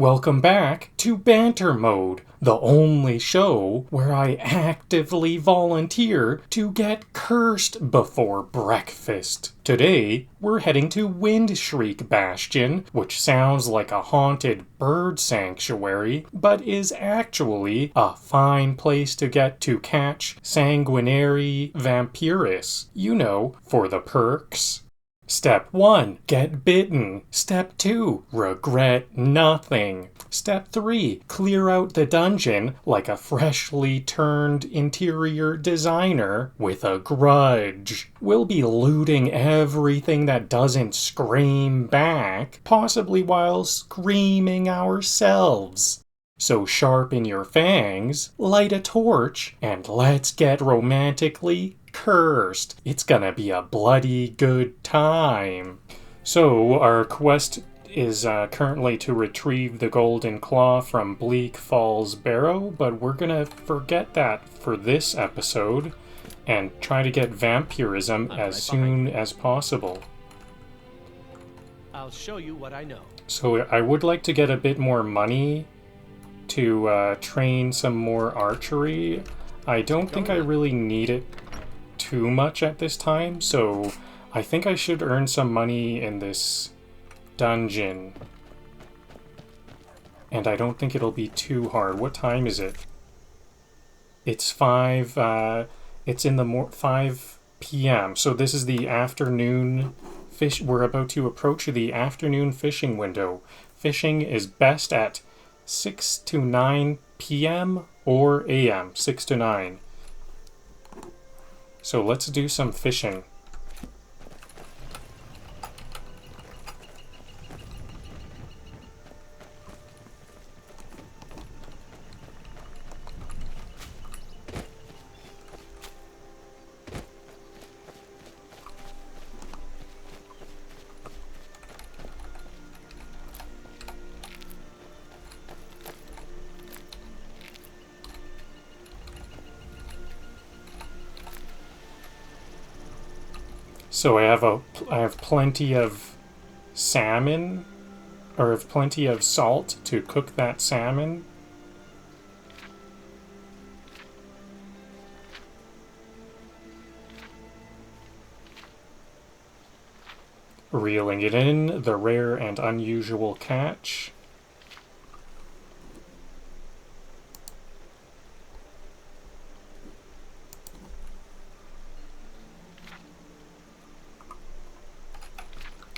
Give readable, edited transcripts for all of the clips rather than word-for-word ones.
Welcome back to Banter Mode, the only show where I actively volunteer to get cursed before breakfast. Today, we're heading to Windshriek Bastion, which sounds like a haunted bird sanctuary, but is actually a fine place to get to catch Sanguinare Vampiris. You know, for the perks. Step 1. Get bitten. Step 2. Regret nothing. Step 3. Clear out the dungeon like a freshly turned interior designer with a grudge. We'll be looting everything that doesn't scream back, possibly while screaming ourselves. So sharpen your fangs, light a torch, and let's get romantically cursed. It's gonna be a bloody good time. So our quest is currently to retrieve the golden claw from Bleak Falls Barrow, but we're gonna forget that for this episode and try to get vampirism as soon as possible. I'll show you what I know. So I would like to get a bit more money to train some more archery. I don't think I really need it too much at this time, so I think I should earn some money in this dungeon. And I don't think it'll be too hard. What time is it? It's 5 p.m. So this is the afternoon fish. We're about to approach the afternoon fishing window. Fishing is best at 6 to 9 p.m. or a.m. 6 to 9. So let's do some fishing. So I have plenty of salmon, or I have plenty of salt to cook that salmon. Reeling it in, the rare and unusual catch.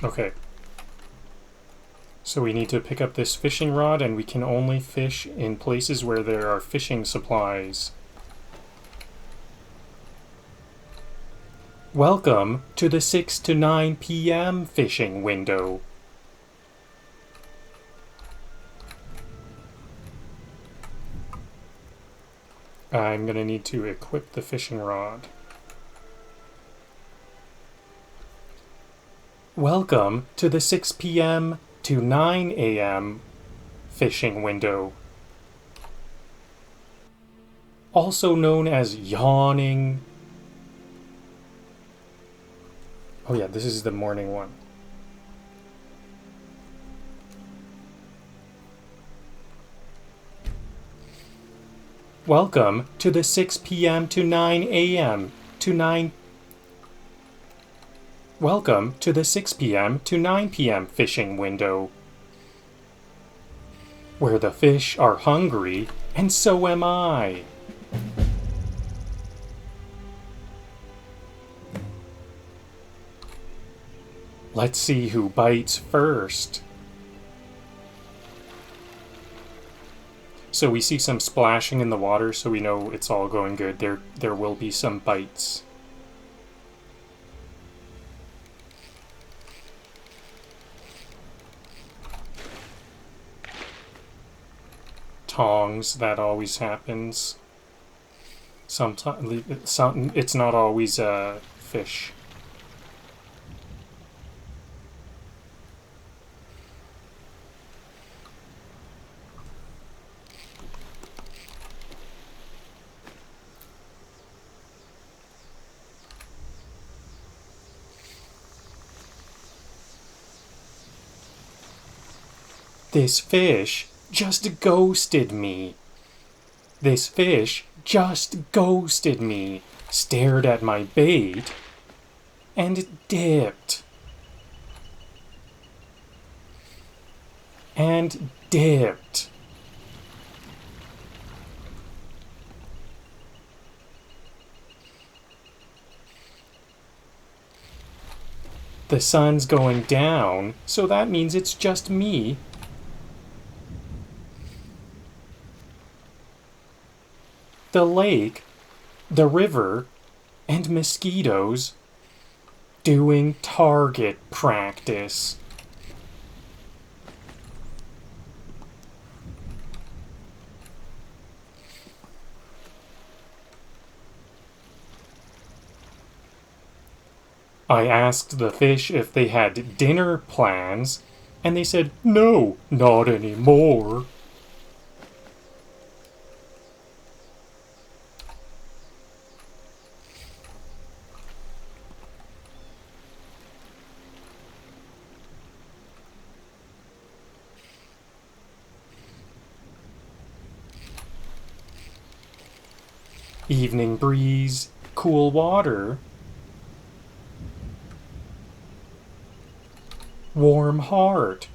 Okay. So we need to pick up this fishing rod, and we can only fish in places where there are fishing supplies. Welcome to the 6 to 9 p.m. fishing window. I'm gonna need to equip the fishing rod. Welcome to the 6 p.m. to 9 a.m. fishing window. Also known as yawning. Oh yeah, this is the morning one. Welcome to the 6 p.m. to 9 a.m. to 9 Welcome to the 6 p.m. to 9 p.m. fishing window, where the fish are hungry, and so am I. Let's see who bites first. So we see some splashing in the water, so we know it's all going good. There will be some bites. Tongs, that always happens. Sometimes it's not always fish. This fish just ghosted me. This fish just ghosted me, stared at my bait, and dipped. And dipped. The sun's going down, so that means it's just me. The lake, the river, and mosquitoes doing target practice. I asked the fish if they had dinner plans, and they said, "No, not anymore." Evening breeze, cool water, warm heart.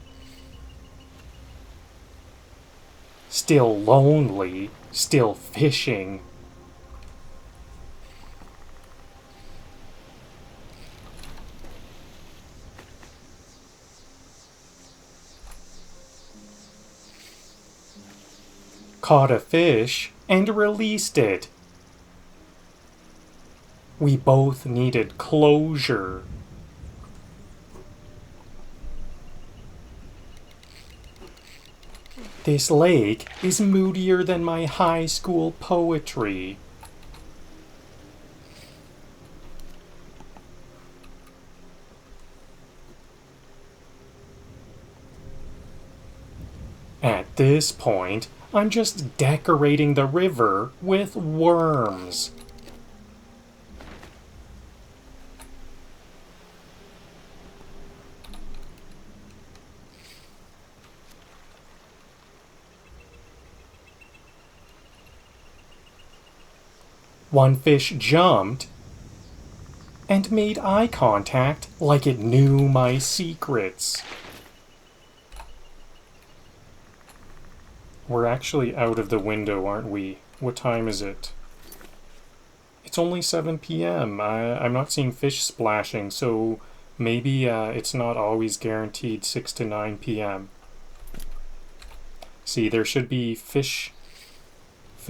Still lonely, still fishing. Caught a fish and released it. We both needed closure. This lake is moodier than my high school poetry. At this point, I'm just decorating the river with worms. One fish jumped and made eye contact like it knew my secrets. We're actually out of the window, aren't we? What time is it? It's only 7 p.m. I'm not seeing fish splashing, so maybe it's not always guaranteed 6 to 9 p.m. See, there should be fish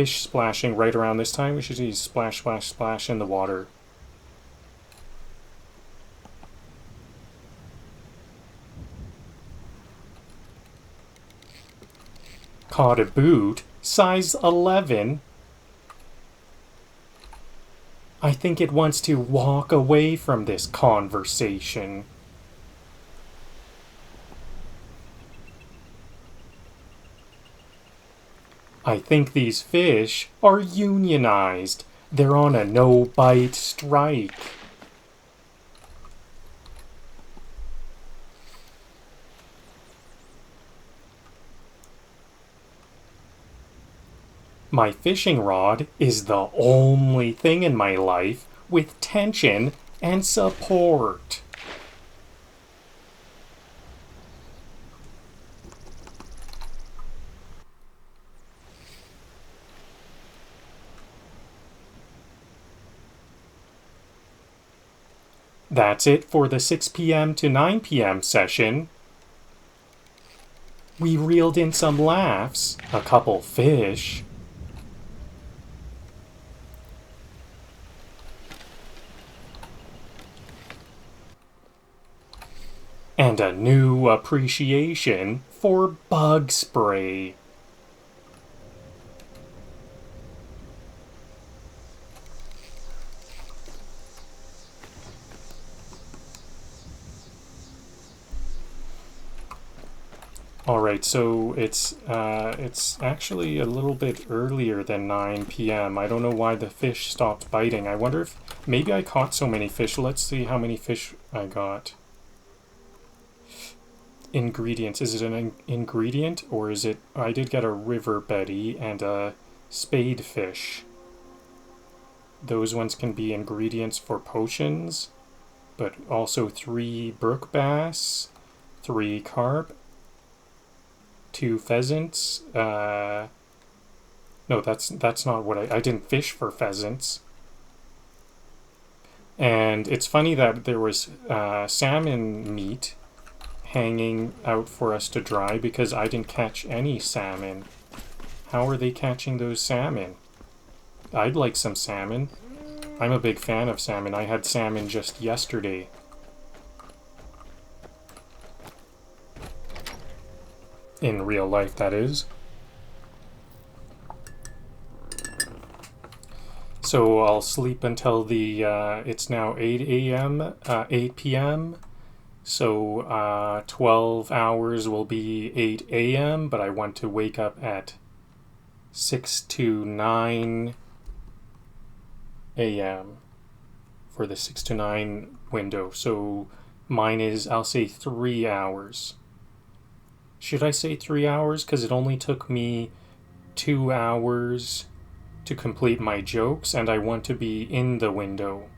splashing right around this time. We should see splash, splash, splash in the water. Caught a boot, size 11. I think it wants to walk away from this conversation. I think these fish are unionized. They're on a no-bite strike. My fishing rod is the only thing in my life with tension and support. That's it for the 6 p.m. to 9 p.m. session. We reeled in some laughs, a couple fish, and a new appreciation for bug spray. Alright, so it's actually a little bit earlier than 9 p.m. I don't know why the fish stopped biting. I wonder if maybe I caught so many fish. Let's see how many fish I got. ingredients. Is it an ingredient or is it... I did get a river betty and a spade fish. Those ones can be ingredients for potions, but also 3 brook bass, 3 carp, 2 pheasants. No, that's not what I didn't fish for pheasants. And it's funny that there was salmon meat hanging out for us to dry because I didn't catch any salmon. How are they catching those salmon? I'd like some salmon. I'm a big fan of salmon. I had salmon just yesterday. In real life, that is. So I'll sleep until the, it's now 8 a.m., 8 p.m. So 12 hours will be 8 a.m., but I want to wake up at 6 to 9 a.m. for the 6 to 9 window. So mine is, I'll say 3 hours. Should I say 3 hours? Because it only took me 2 hours to complete my jokes, and I want to be in the window.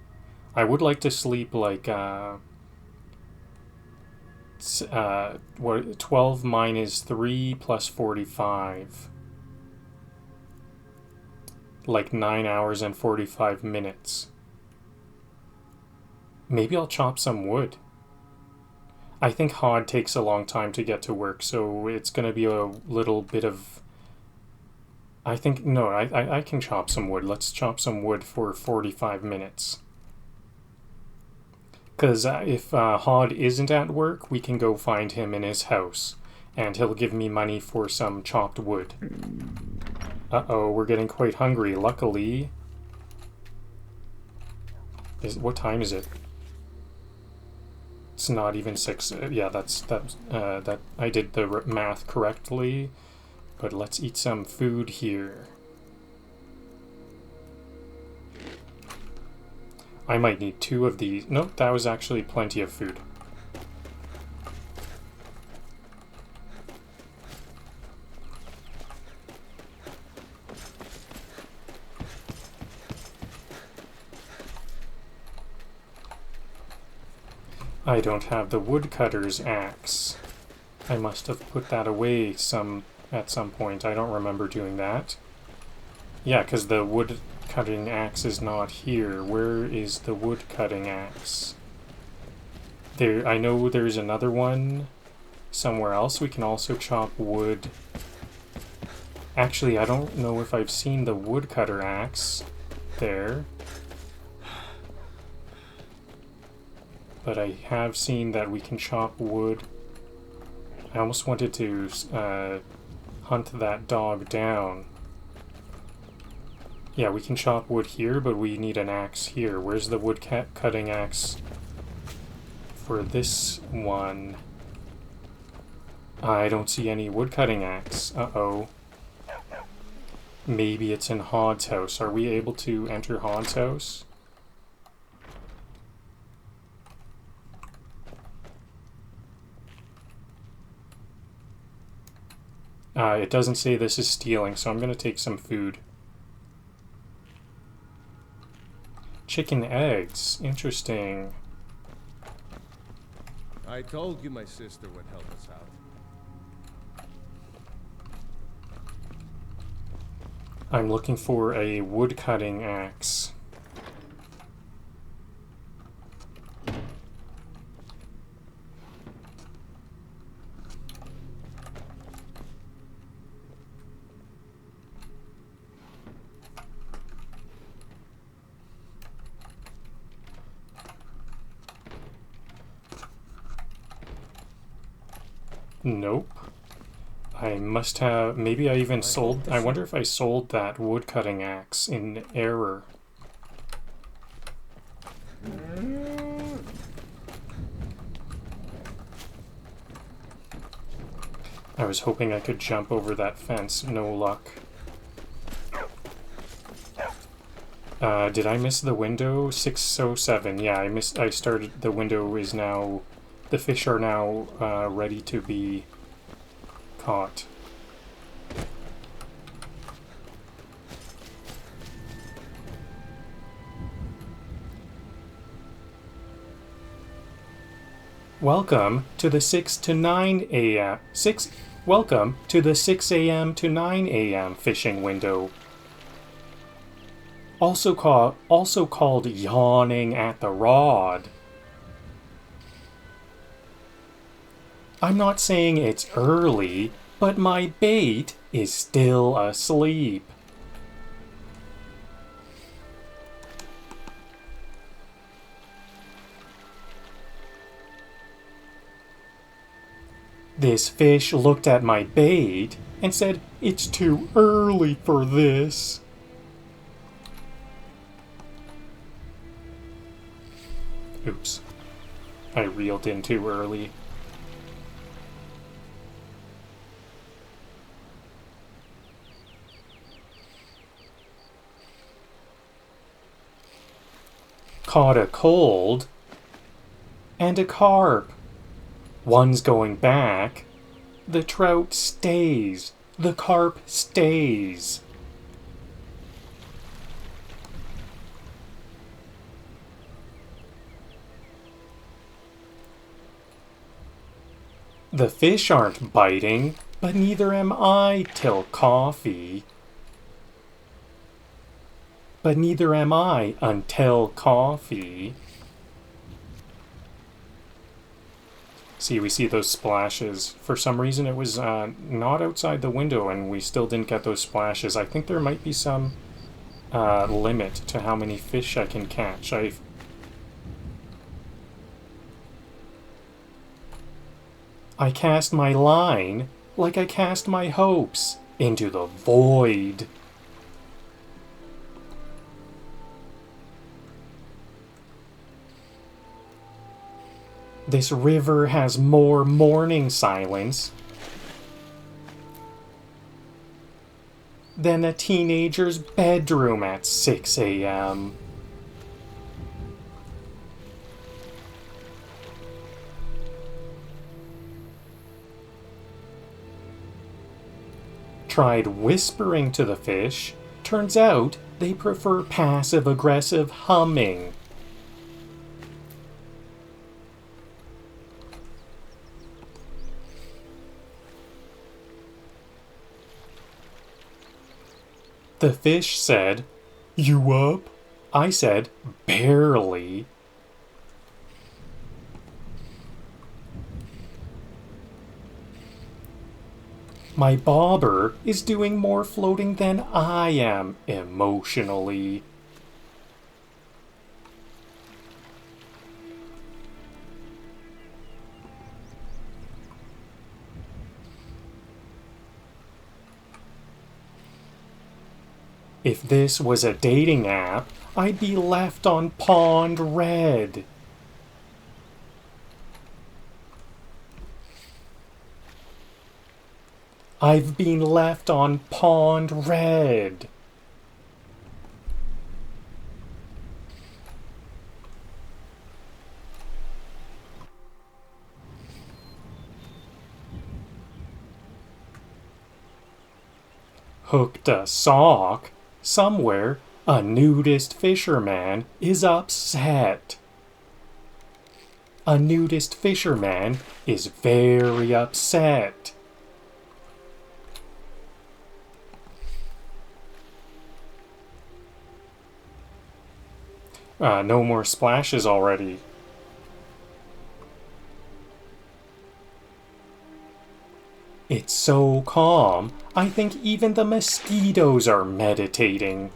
I would like to sleep like 12 minus 3 plus 45. Like 9 hours and 45 minutes. Maybe I'll chop some wood. I think Hod takes a long time to get to work, so it's going to be a little bit of... I think... No, I can chop some wood. Let's chop some wood for 45 minutes. Because if Hod isn't at work, we can go find him in his house, and he'll give me money for some chopped wood. Uh-oh, we're getting quite hungry. Luckily... What time is it? It's not even 6. Yeah, that I did the math correctly. But let's eat some food here. I might need 2 of these. Nope, that was actually plenty of food. I don't have the woodcutter's axe. I must have put that away at some point. I don't remember doing that. Yeah, because the wood-cutting axe is not here. Where is the wood-cutting axe? There, I know there's another one somewhere else. We can also chop wood. Actually, I don't know if I've seen the woodcutter axe there. But I have seen that we can chop wood. I almost wanted to hunt that dog down. Yeah, we can chop wood here, but we need an axe here. Where's the wood cutting axe for this one? I don't see any wood cutting axe. Uh-oh. Maybe it's in Hod's house. Are we able to enter Hod's house? It doesn't say this is stealing, so I'm going to take some food. Chicken eggs. Interesting. I told you my sister would help us out. I'm looking for a wood-cutting axe. Nope. I must have... Maybe I even sold... I wonder if I sold that wood-cutting axe in error. I was hoping I could jump over that fence. No luck. Did I miss the window? 607. Yeah, I started... The window is now The fish are now ready to be caught. Welcome to the 6 to 9 a.m. Welcome to the 6 a.m. to 9 a.m. fishing window. Also called yawning at the rod. I'm not saying it's early, but my bait is still asleep. This fish looked at my bait and said, "It's too early for this." Oops. I reeled in too early. Caught a cold and a carp. One's going back. The trout stays. The carp stays. The fish aren't biting, but neither am I till coffee. But neither am I until coffee. See, we see those splashes. For some reason it was not outside the window and we still didn't get those splashes. I think there might be some limit to how many fish I can catch. I cast my line like I cast my hopes into the void. This river has more morning silence than a teenager's bedroom at 6 a.m. Tried whispering to the fish. Turns out they prefer passive-aggressive humming. The fish said, "You up?" I said, "Barely." My bobber is doing more floating than I am emotionally. If this was a dating app, I'd be left on Pond Red. I've been left on Pond Red. Hooked a sock. Somewhere, a nudist fisherman is upset. A nudist fisherman is very upset. No more splashes already. It's so calm, I think even the mosquitoes are meditating.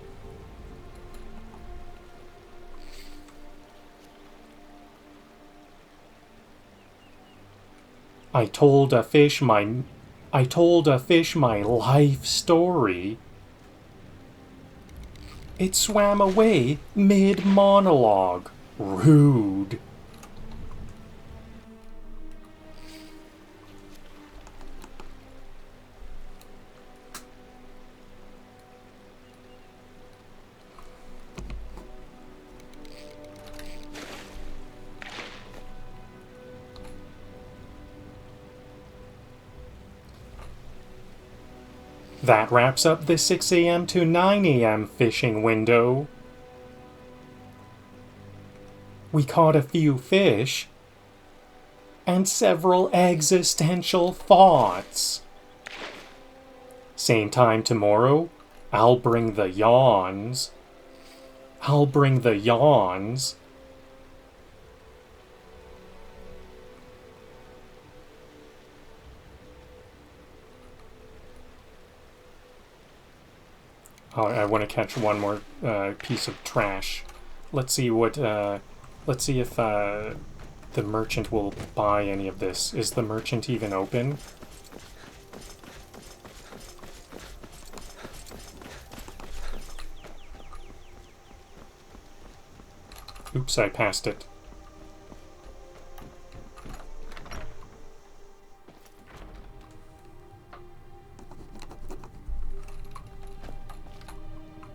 I told a fish my life story. It swam away mid-monologue. Rude. That wraps up the 6 a.m. to 9 a.m. fishing window. We caught a few fish and several existential thoughts. Same time tomorrow, I'll bring the yawns. I'll bring the yawns. Oh, I want to catch one more piece of trash. Let's see what. Let's see if the merchant will buy any of this. Is the merchant even open? Oops, I passed it.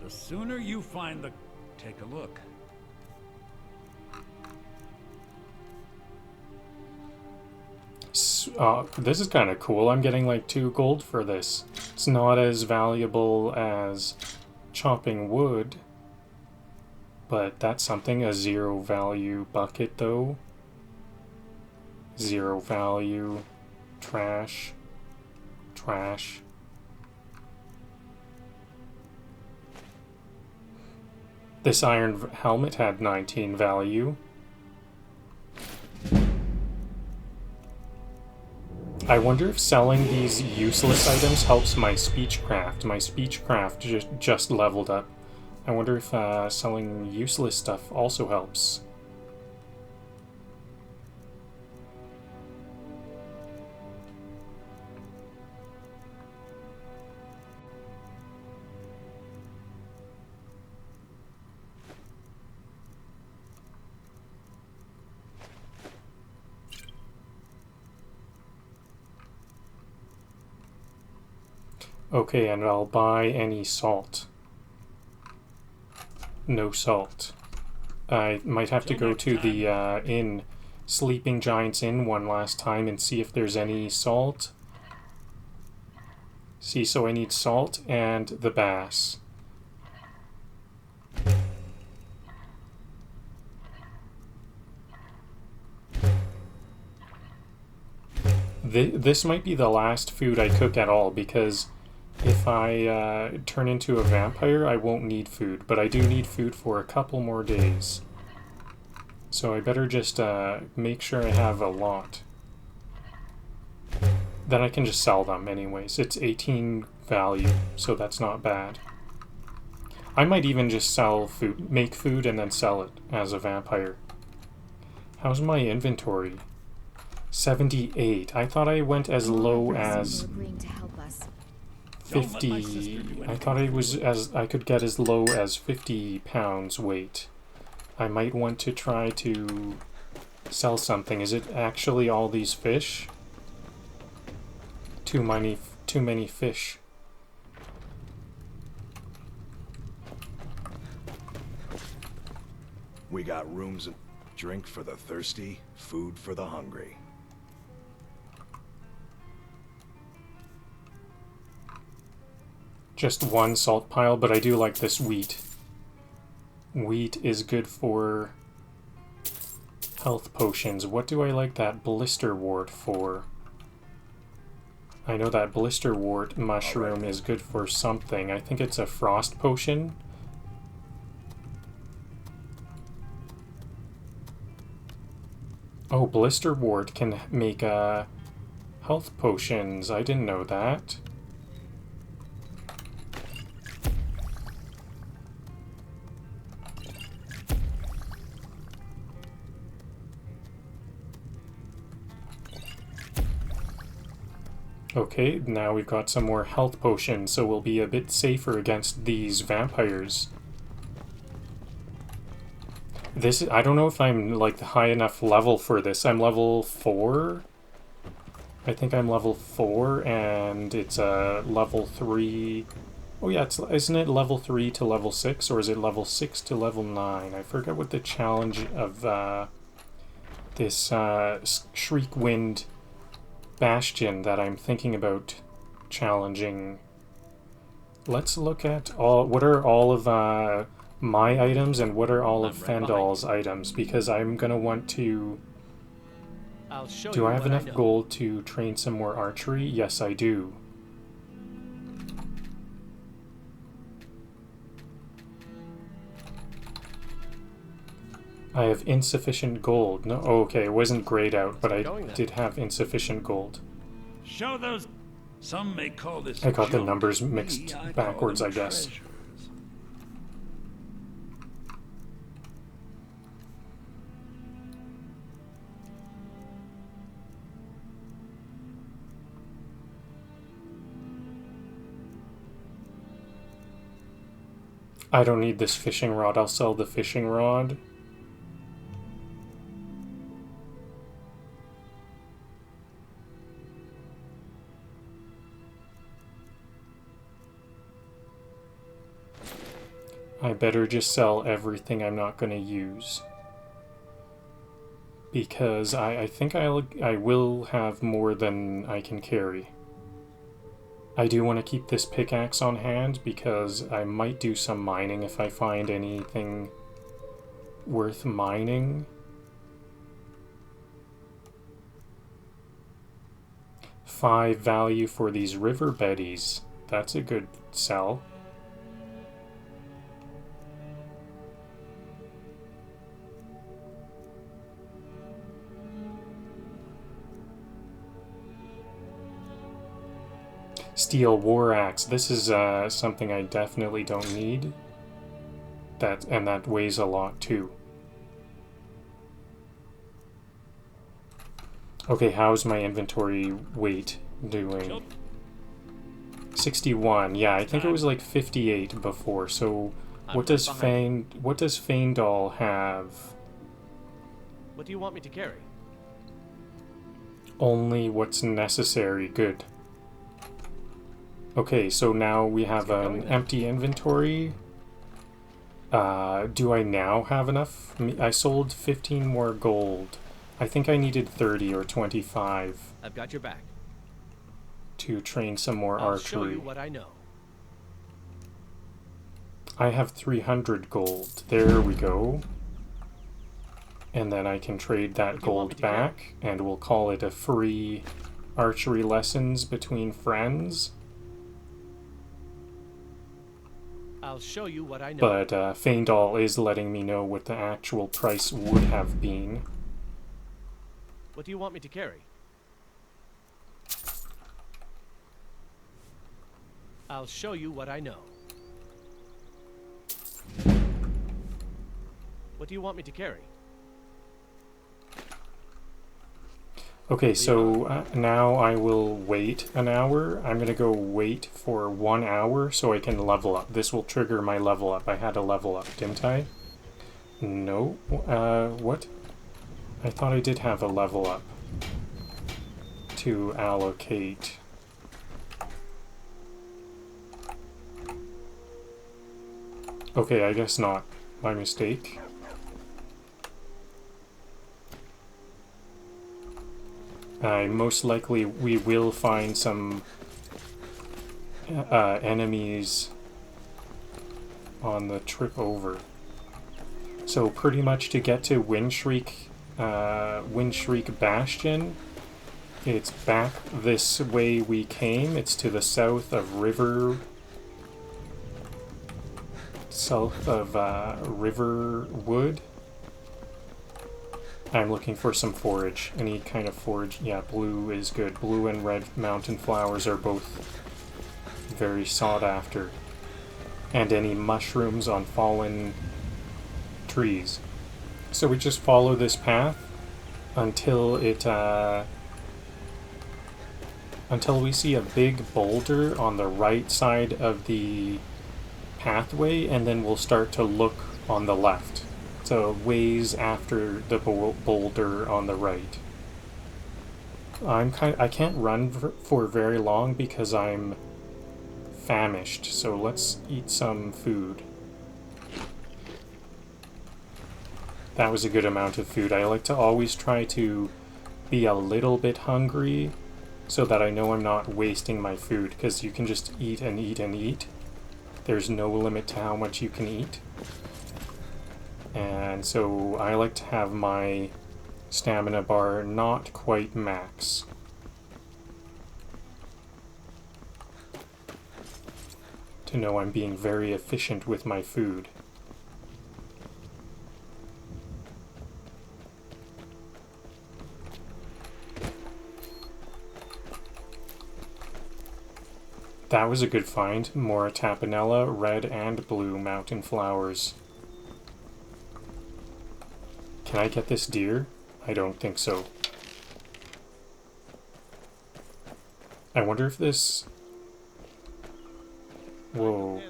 The sooner you find the... Take a look. This is kind of cool. I'm getting like 2 gold for this. It's not as valuable as chopping wood, but that's something. A 0 value bucket though. 0 value. Trash. Trash. This iron helmet had 19 value. I wonder if selling these useless items helps my speechcraft. My speechcraft just leveled up. I wonder if selling useless stuff also helps. Okay, and I'll buy any salt. No salt. I might have to go to the inn, Sleeping Giant's Inn, one last time and see if there's any salt. See, so I need salt and the bass. This might be the last food I cook at all, because if I turn into a vampire, I won't need food, but I do need food for a couple more days. So I better just make sure I have a lot. Then I can just sell them anyways. It's 18 value, so that's not bad. I might even just sell food, make food and then sell it as a vampire. How's my inventory? 78. I thought I went as low as 50. I thought I could get as low as 50 pounds weight. I might want to try to sell something. Is it actually all these fish? Too many fish. We got rooms and drink for the thirsty, food for the hungry. Just one salt pile, but I do like this wheat. Wheat is good for health potions. What do I like that blister wart for? I know that blister wart mushroom is good for something. I think it's a frost potion. Oh, blister wart can make health potions. I didn't know that. Okay, now we've got some more health potions, so we'll be a bit safer against these vampires. This, I don't know if I'm like high enough level for this. I'm level 4. I think I'm level 4, and it's a level 3. Oh yeah, isn't it level 3 to level 6, or is it level 6 to level 9? I forget what the challenge of this Windshriek Bastion that I'm thinking about challenging let's look at what are all of my items and what are all of I'm right Fandal's items, because I'm gonna want to... I'll show Do you I have what enough know. gold to train some more archery? Yes, I do. I have insufficient gold. No, okay, it wasn't grayed out, but I did have insufficient gold. Show those. Some may call this. I got the junk. numbers Me, mixed I call backwards, them I guess. treasures. I don't need this fishing rod. I'll sell the fishing rod. I better just sell everything I'm not going to use. Because I think I will have more than I can carry. I do want to keep this pickaxe on hand because I might do some mining if I find anything worth mining. $5 value for these river betties. That's a good sell. Steel war axe. This is something I definitely don't need. And that weighs a lot too. Okay, how's my inventory weight doing? 61. Yeah, I think it was like 58 before. So what does Fandal have? What do you want me to carry? Only what's necessary. Good. Okay, so now we have an empty inventory. Do I now have enough? I sold 15 more gold. I think I needed 30 or 25. I've got your back. To train some more I'll archery. show you what I know. I have 300 gold. There we go. And then I can trade that gold back, and we'll call it a free archery lessons between friends. I'll show you what I know. But Fandal is letting me know what the actual price would have been. What do you want me to carry? I'll show you what I know. What do you want me to carry? Okay, so now I will wait an hour. I'm gonna go wait for 1 hour so I can level up. This will trigger my level up. I had a level up, didn't I? No. What? I thought I did have a level up to allocate. Okay, I guess not. My mistake. Most likely we will find some enemies on the trip over. So pretty much to get to Windshriek Bastion, it's back this way we came. It's to the south of Riverwood. I'm looking for some forage. Any kind of forage. Yeah, blue is good. Blue and red mountain flowers are both very sought after. And any mushrooms on fallen trees. So we just follow this path until it until we see a big boulder on the right side of the pathway, and then we'll start to look on the left. So ways after the boulder on the right. I can't run for very long because I'm famished, so let's eat some food. That was a good amount of food. I like to always try to be a little bit hungry so that I know I'm not wasting my food, because you can just eat and eat and eat There's no limit to how much you can eat. And so I like to have my stamina bar not quite max. To know I'm being very efficient with my food. That was a good find. More tapenella, red and blue mountain flowers. Can I get this deer? I don't think so. I wonder if this... Whoa.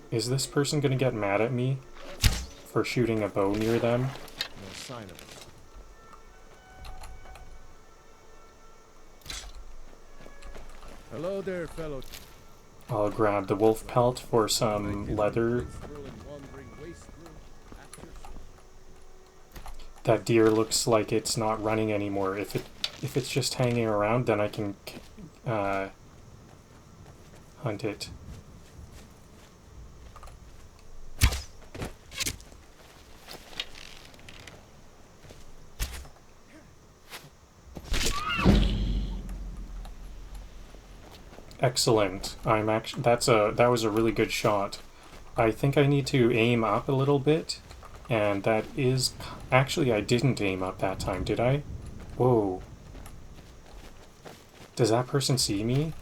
Is this person gonna get mad at me for shooting a bow near them? No sign of it. Hello there, fellow. I'll grab the wolf pelt for some leather. That deer looks like it's not running anymore. If it's just hanging around, then I can hunt it. Excellent. That was a really good shot. I think I need to aim up a little bit, and that is actually I didn't aim up that time, did I? Whoa. Does that person see me?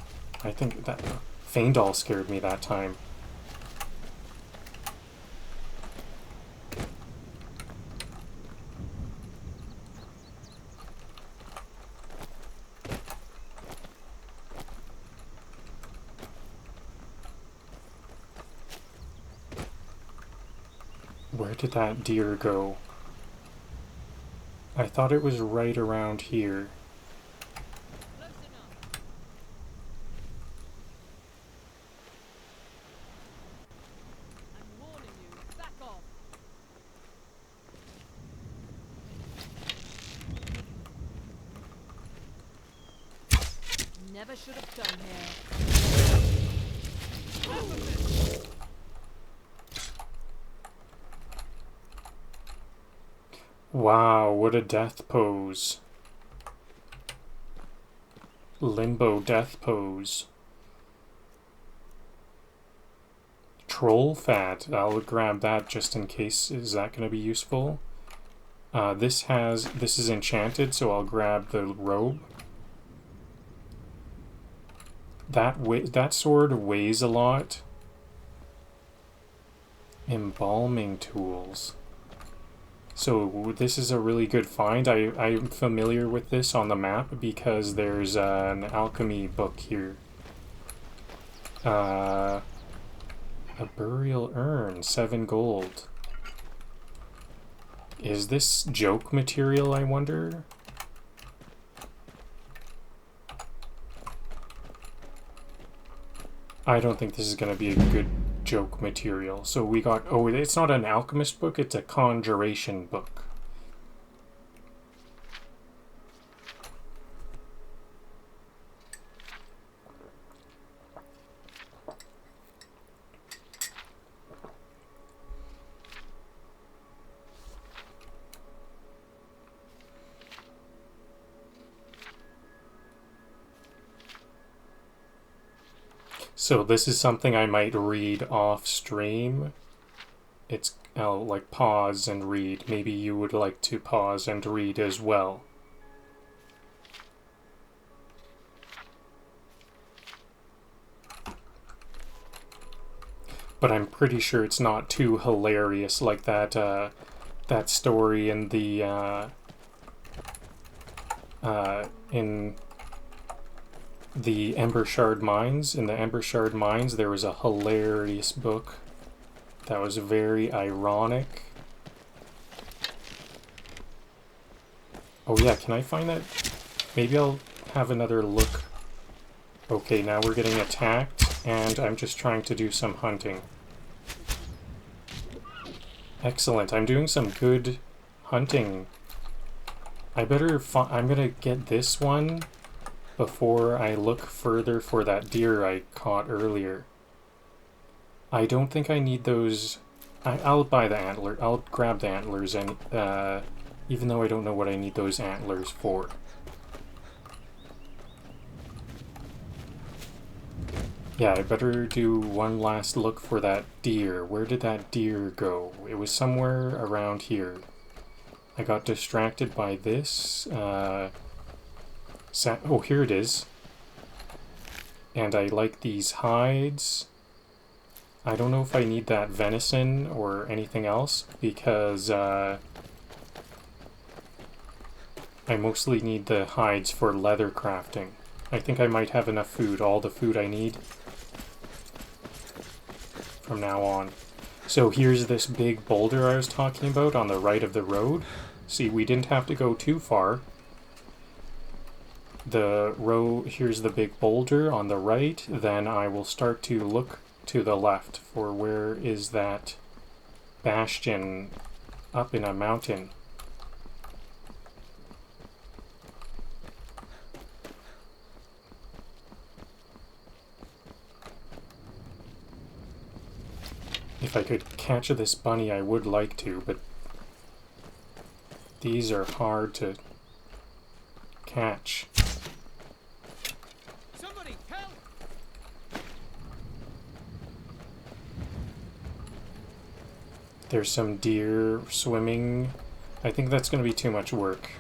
I think that Feindal scared me that time. Where did that deer go? I thought it was right around here. I'm warning you, back off. Never should have come here. Wow, what a death pose. Limbo death pose. Troll fat. I'll grab that just in case. Is that going to be useful? This is enchanted, so I'll grab the robe. That sword weighs a lot. Embalming tools. So this is a really good find. I'm familiar with this on the map because there's an alchemy book here. A burial urn, 7 gold. Is this joke material, I wonder? I don't think this is going to be a good joke material. So we got... Oh, it's not an alchemist book, it's a conjuration book. So this is something I might read off stream. I'll like pause and read. Maybe you would like to pause and read as well. But I'm pretty sure it's not too hilarious like that that story in the in the Ember Shard Mines. In the Ember Shard Mines, there was a hilarious book that was very ironic. Oh yeah, can I find that? Maybe I'll have another look. Okay, now we're getting attacked, and I'm just trying to do some hunting. Excellent, I'm doing some good hunting. I'm gonna get this one before I look further for that deer I caught earlier. I don't think I need those. I'll buy the antler. I'll grab the antlers, and even though I don't know what I need those antlers for. Yeah, I better do one last look for that deer. Where did that deer go? It was somewhere around here. I got distracted by this. Oh, here it is. And I like these hides. I don't know if I need that venison or anything else, because I mostly need the hides for leather crafting. I think I might have enough food, all the food I need from now on. So here's this big boulder I was talking about on the right of the road. See, we didn't have to go too far. Here's the big boulder on the right. Then I will start to look to the left for where is that bastion up in a mountain. If I could catch this bunny, I would like to, but these are hard to catch. Somebody help! There's some deer swimming. I think that's going to be too much work.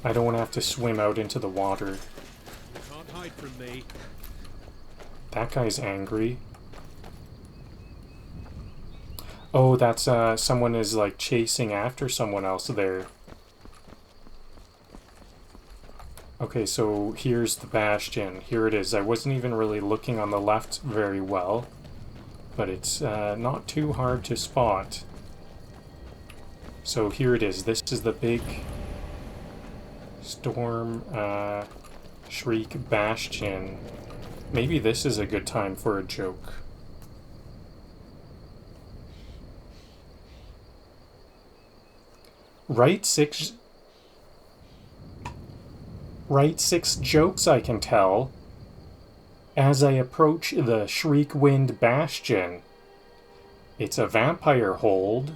I don't want to have to swim out into the water. Can't hide from me. That guy's angry. Oh, that's someone is like chasing after someone else there. Okay, so here's the bastion. Here it is. I wasn't even really looking on the left very well, but it's not too hard to spot. So here it is. This is the big Windshriek Bastion. Maybe this is a good time for a joke. Write six jokes I can tell as I approach the Shriekwinded Bastion. It's a vampire hold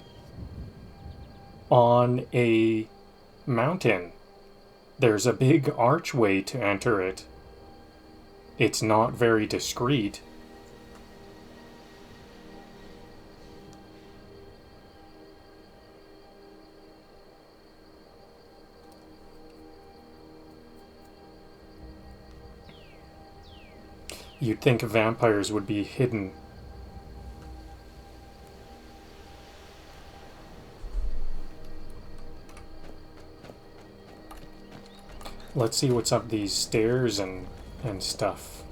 on a mountain. There's a big archway to enter it. It's not very discreet. You'd think vampires would be hidden. Let's see what's up these stairs and stuff.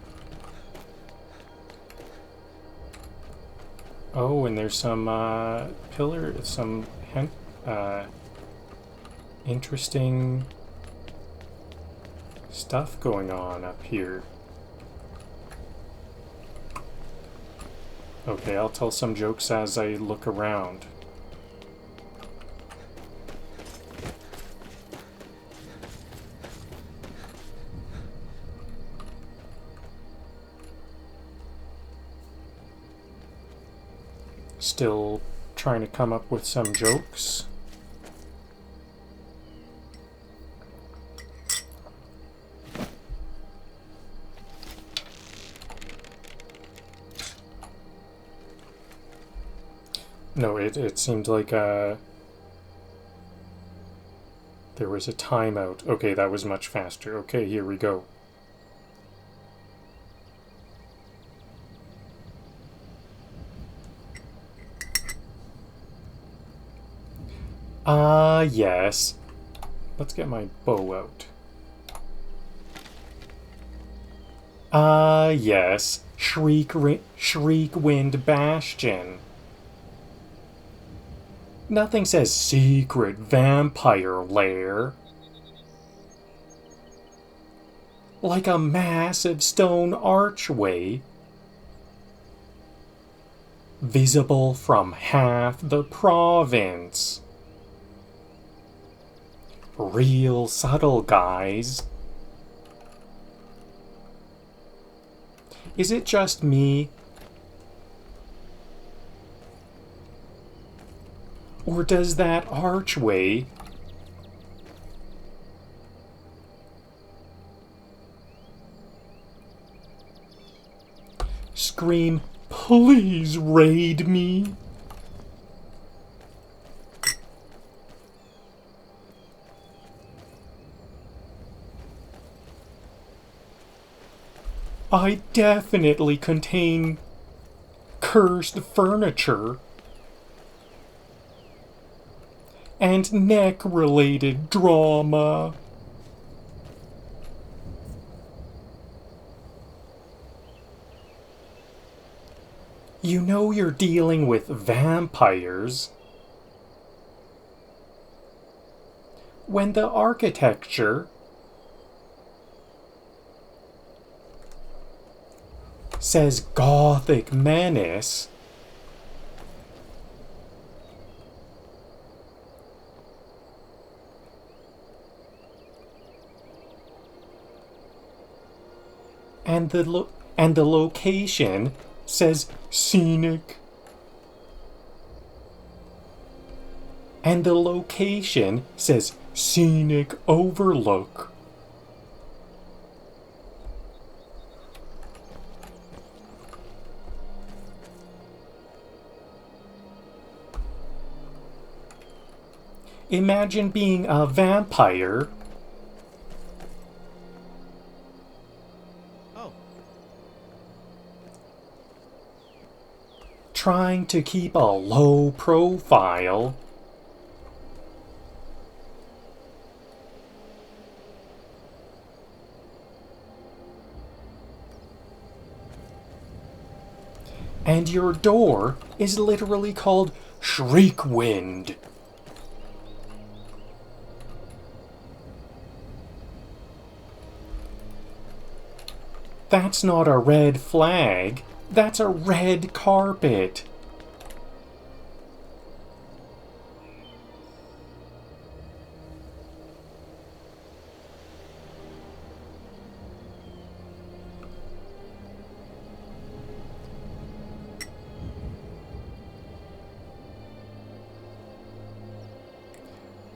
Oh, and there's some interesting stuff going on up here. Okay, I'll tell some jokes as I look around. Still trying to come up with some jokes. No, it seemed like there was a timeout. Okay, that was much faster. Okay, here we go. Yes. Let's get my bow out. Yes. Shriekwinded Bastion. Nothing says secret vampire lair like a massive stone archway visible from half the province. Real subtle, guys. Is it just me? Or does that archway scream, "Please raid me"? I definitely contain cursed furniture and neck-related drama. You know you're dealing with vampires when the architecture says Gothic menace. And the location says scenic. And the location says scenic overlook. Imagine being a vampire trying to keep a low profile and your door is literally called Shriekwind. That's not a red flag. That's a red carpet.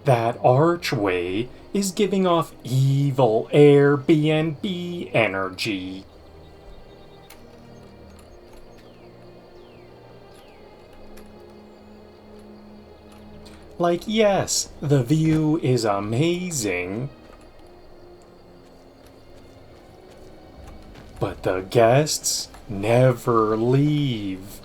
That archway is giving off evil Airbnb energy. Like, yes, the view is amazing, but the guests never leave.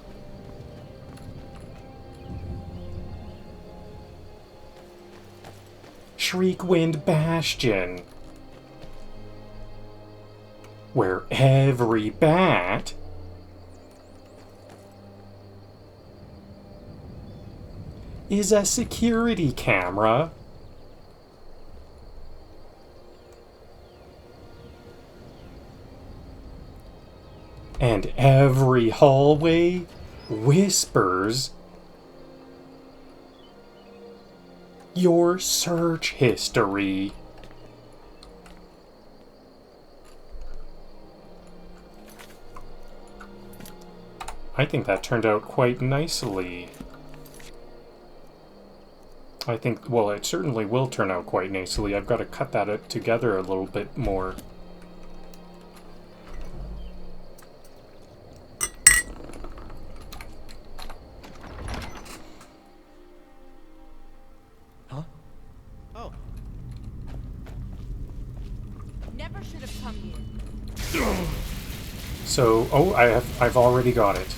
Windshriek Bastion, where every bat is a security camera. And every hallway whispers your search history. I think that turned out quite nicely. I think, well, it certainly will turn out quite nicely. I've got to cut that together a little bit more. Huh? Oh. Never should have come here. So, oh, I've already got it.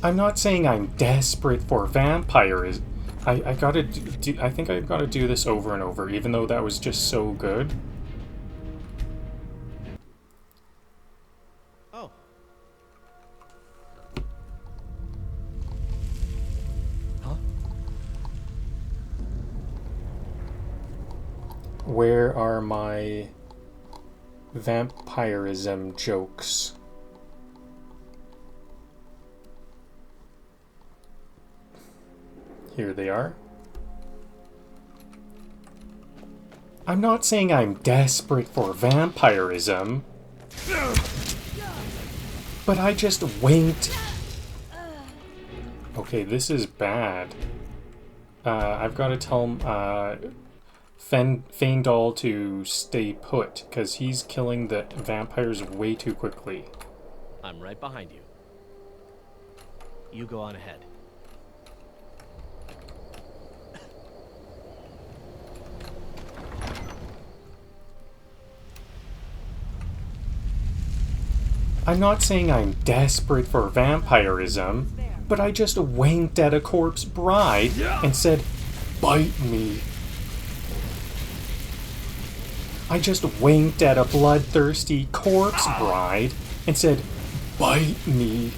I'm not saying I'm desperate for vampires. I gotta do, I think I've got to do this over and over, even though that was just so good. Oh. Huh? Where are my vampirism jokes? Here they are. I'm not saying I'm desperate for vampirism, but I just winked. Okay, this is bad. I've got to tell Faendal to stay put, because he's killing the vampires way too quickly. I'm right behind you. You go on ahead. I'm not saying I'm desperate for vampirism, but I just winked at a corpse bride and said, "Bite me." I just winked at a bloodthirsty corpse bride and said, "Bite me."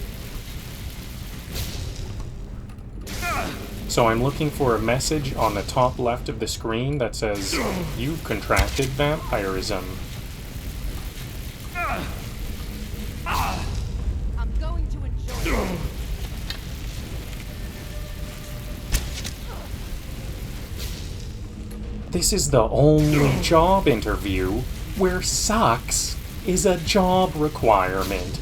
So I'm looking for a message on the top left of the screen that says, "You've contracted vampirism." I'm going to enjoy it. This is the only job interview where sucks is a job requirement.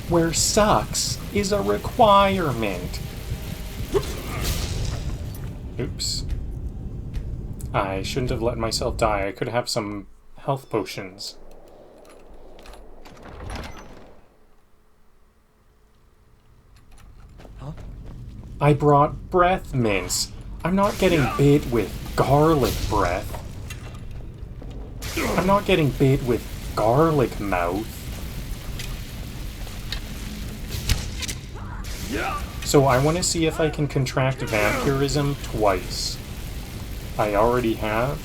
Where sucks is a requirement. Oops. I shouldn't have let myself die. I could have some health potions. Huh? I brought breath mints. I'm not getting bit with garlic breath. I'm not getting bit with garlic mouth. So I want to see if I can contract vampirism twice. I already have.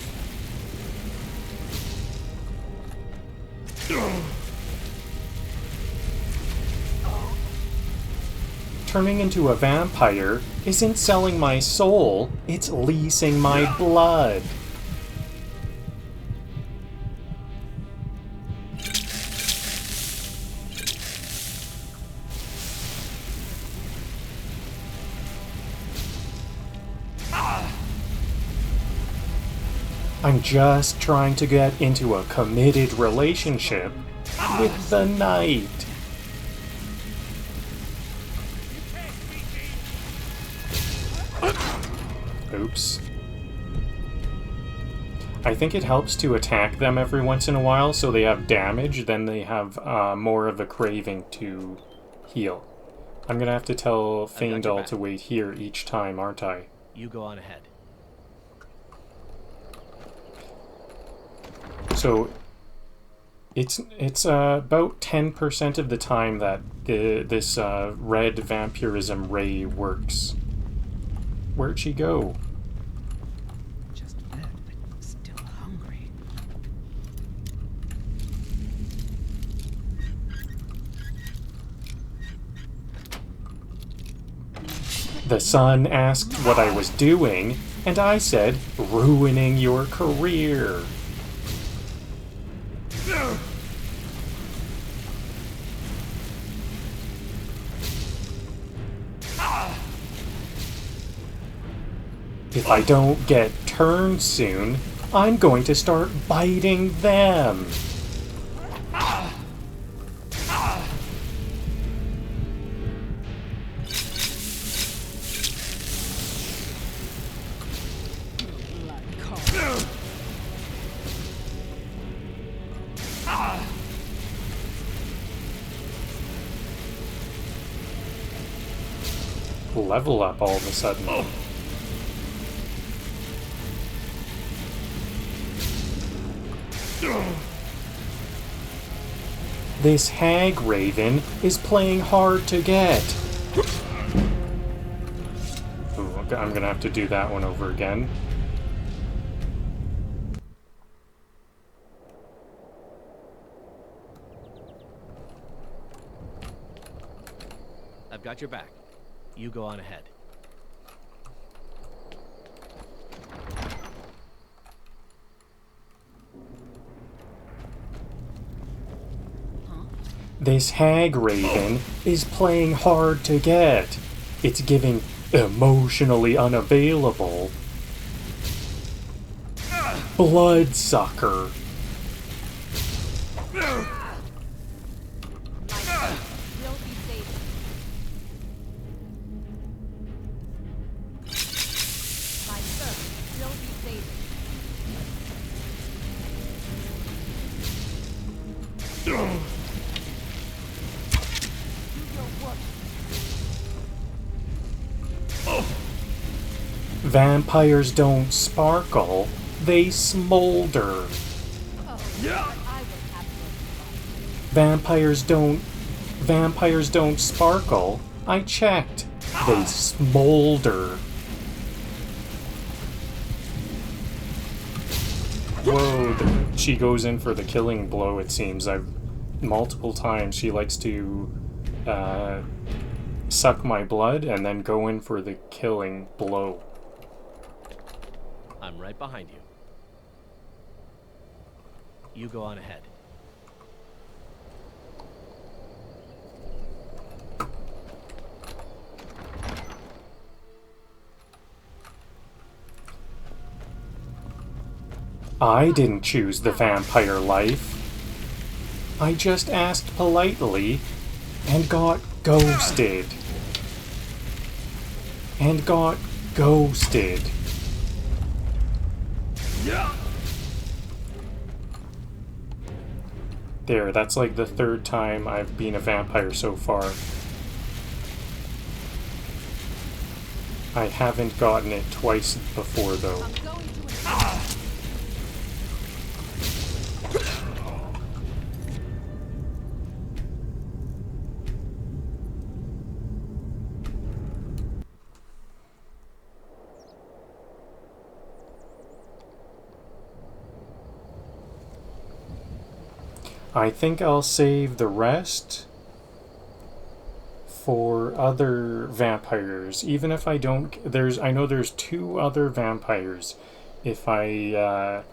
Turning into a vampire isn't selling my soul, it's leasing my blood. I'm just trying to get into a committed relationship with the knight. Oops. I think it helps to attack them every once in a while so they have damage, then they have more of a craving to heal. I'm gonna have to tell Faendal to wait here each time, aren't I? You go on ahead. So it's about 10% of the time that this red vampirism ray works. Where'd she go? Just fed, but still hungry. The sun asked what I was doing, and I said, ruining your career. If I don't get turned soon, I'm going to start biting them. Level up all of a sudden. This hagraven is playing hard to get. Ooh, I'm gonna have to do that one over again. I've got your back. You go on ahead. This hagraven is playing hard to get. It's giving emotionally unavailable. Bloodsucker. My thirst will be sated. My thirst will be sated. Do your work. Vampires don't sparkle, they smolder. Oh, but I will have Vampires don't sparkle. I checked. They smolder. Whoa, she goes in for the killing blow, it seems. Multiple times she likes to suck my blood and then go in for the killing blow. I'm right behind you. You go on ahead. I didn't choose the vampire life. I just asked politely and got ghosted. And got ghosted. There, that's like the third time I've been a vampire so far. I haven't gotten it twice before, though. I'm going to I think I'll save the rest for other vampires. Even if I don't... I know there's 2 other vampires. If I...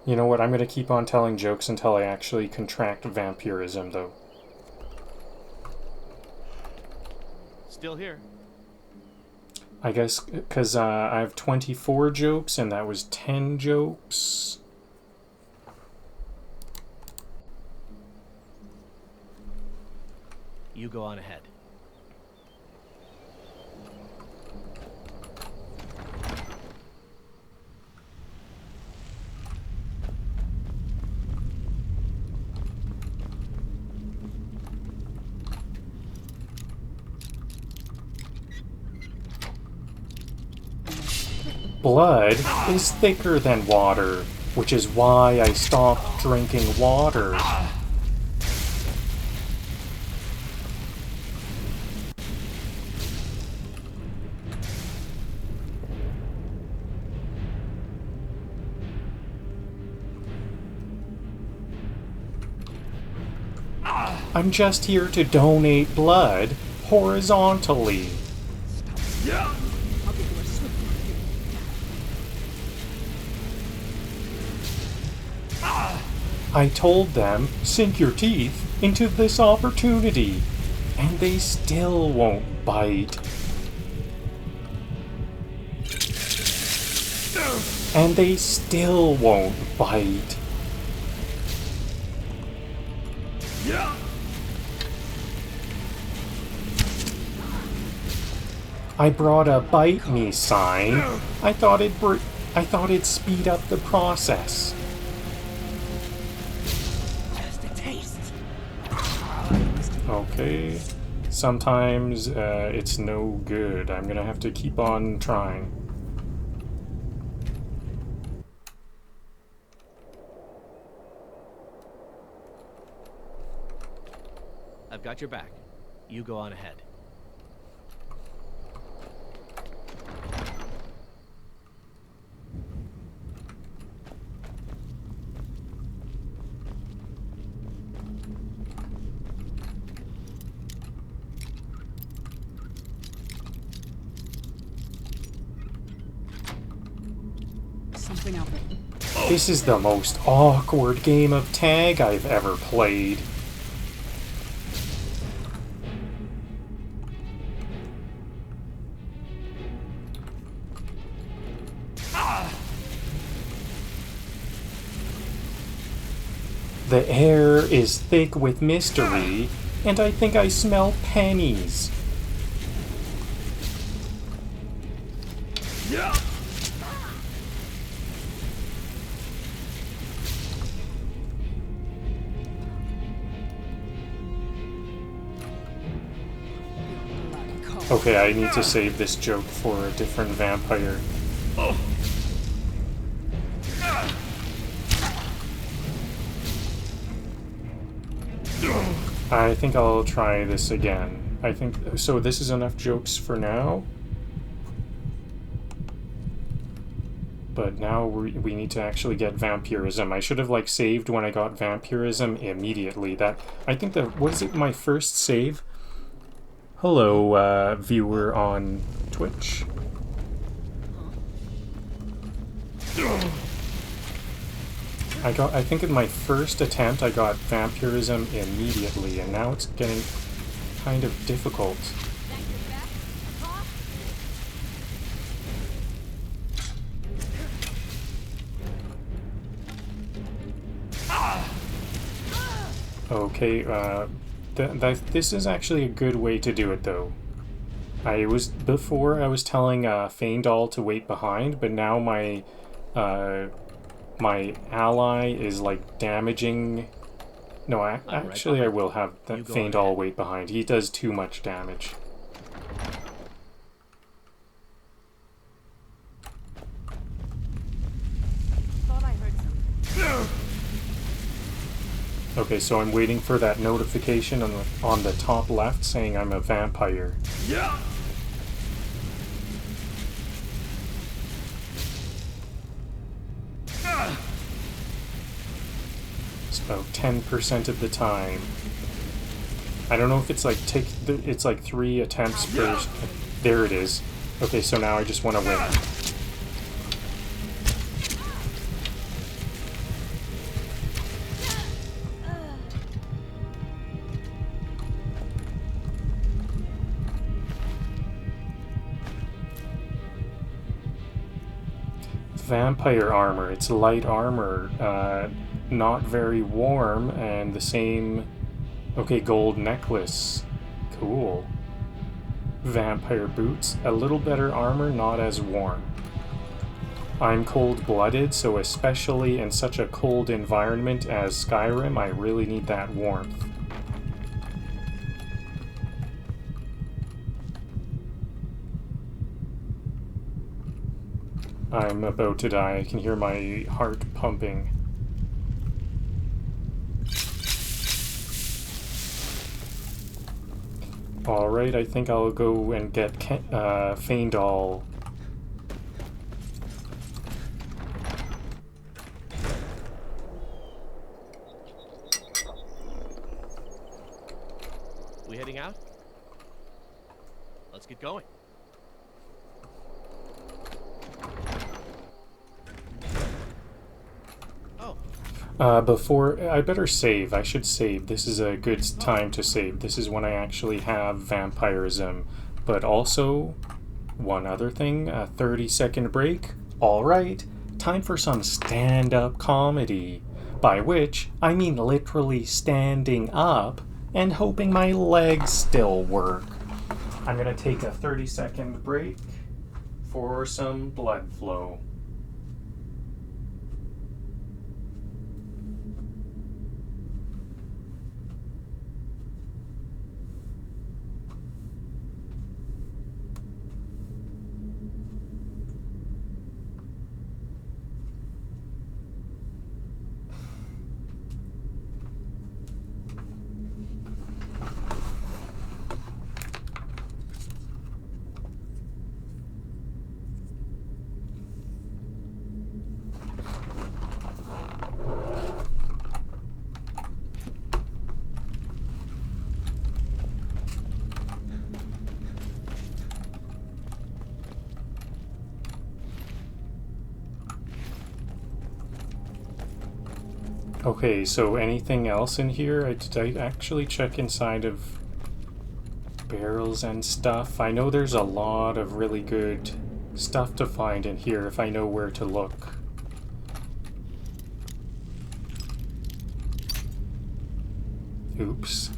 You know what? I'm going to keep on telling jokes until I actually contract vampirism, though. Still here. I guess because I have 24 jokes and that was 10 jokes. You go on ahead. Blood is thicker than water, which is why I stopped drinking water. I'm just here to donate blood horizontally. I'll give you a swift review. I told them, sink your teeth into this opportunity, and they still won't bite. And they still won't bite. I brought a bite me sign. I thought it'd speed up the process. Just a taste. Okay. Sometimes it's no good. I'm gonna have to keep on trying. I've got your back. You go on ahead. Something out there. This is the most awkward game of tag I've ever played. The air is thick with mystery, and I think I smell pennies. Okay, I need to save this joke for a different vampire. I think I'll try this again. I think so. This is enough jokes for now. But now we need to actually get vampirism. I should have like saved when I got vampirism immediately. That I think that was it. My first save. Hello, viewer on Twitch. I think in my first attempt I got vampirism immediately, and now it's getting kind of difficult. Okay, this is actually a good way to do it, though. Before I was telling Feindal to wait behind, but now my ally is like damaging. No, actually I will have Feindal wait behind. He does too much damage. Thought I heard something. Okay, so I'm waiting for that notification on the top left saying I'm a vampire. Yeah. It's about 10% of the time. I don't know if it's like it's like 3 attempts per. There it is. Okay, so now I just want to win. Vampire armor. It's light armor, not very warm, and the same. Okay, gold necklace. Cool. Vampire boots. A little better armor, not as warm. I'm cold-blooded, so especially in such a cold environment as Skyrim, I really need that warmth. I'm about to die. I can hear my heart pumping. Alright, I think I'll go and get Feindal. We heading out? Let's get going. Before, I better save. I should save. This is a good time to save. This is when I actually have vampirism. But also, one other thing, a 30-second break. Alright, time for some stand-up comedy. By which, I mean literally standing up and hoping my legs still work. I'm gonna take a 30-second break for some blood flow. Okay, so anything else in here? Did I actually check inside of barrels and stuff? I know there's a lot of really good stuff to find in here if I know where to look. Oops.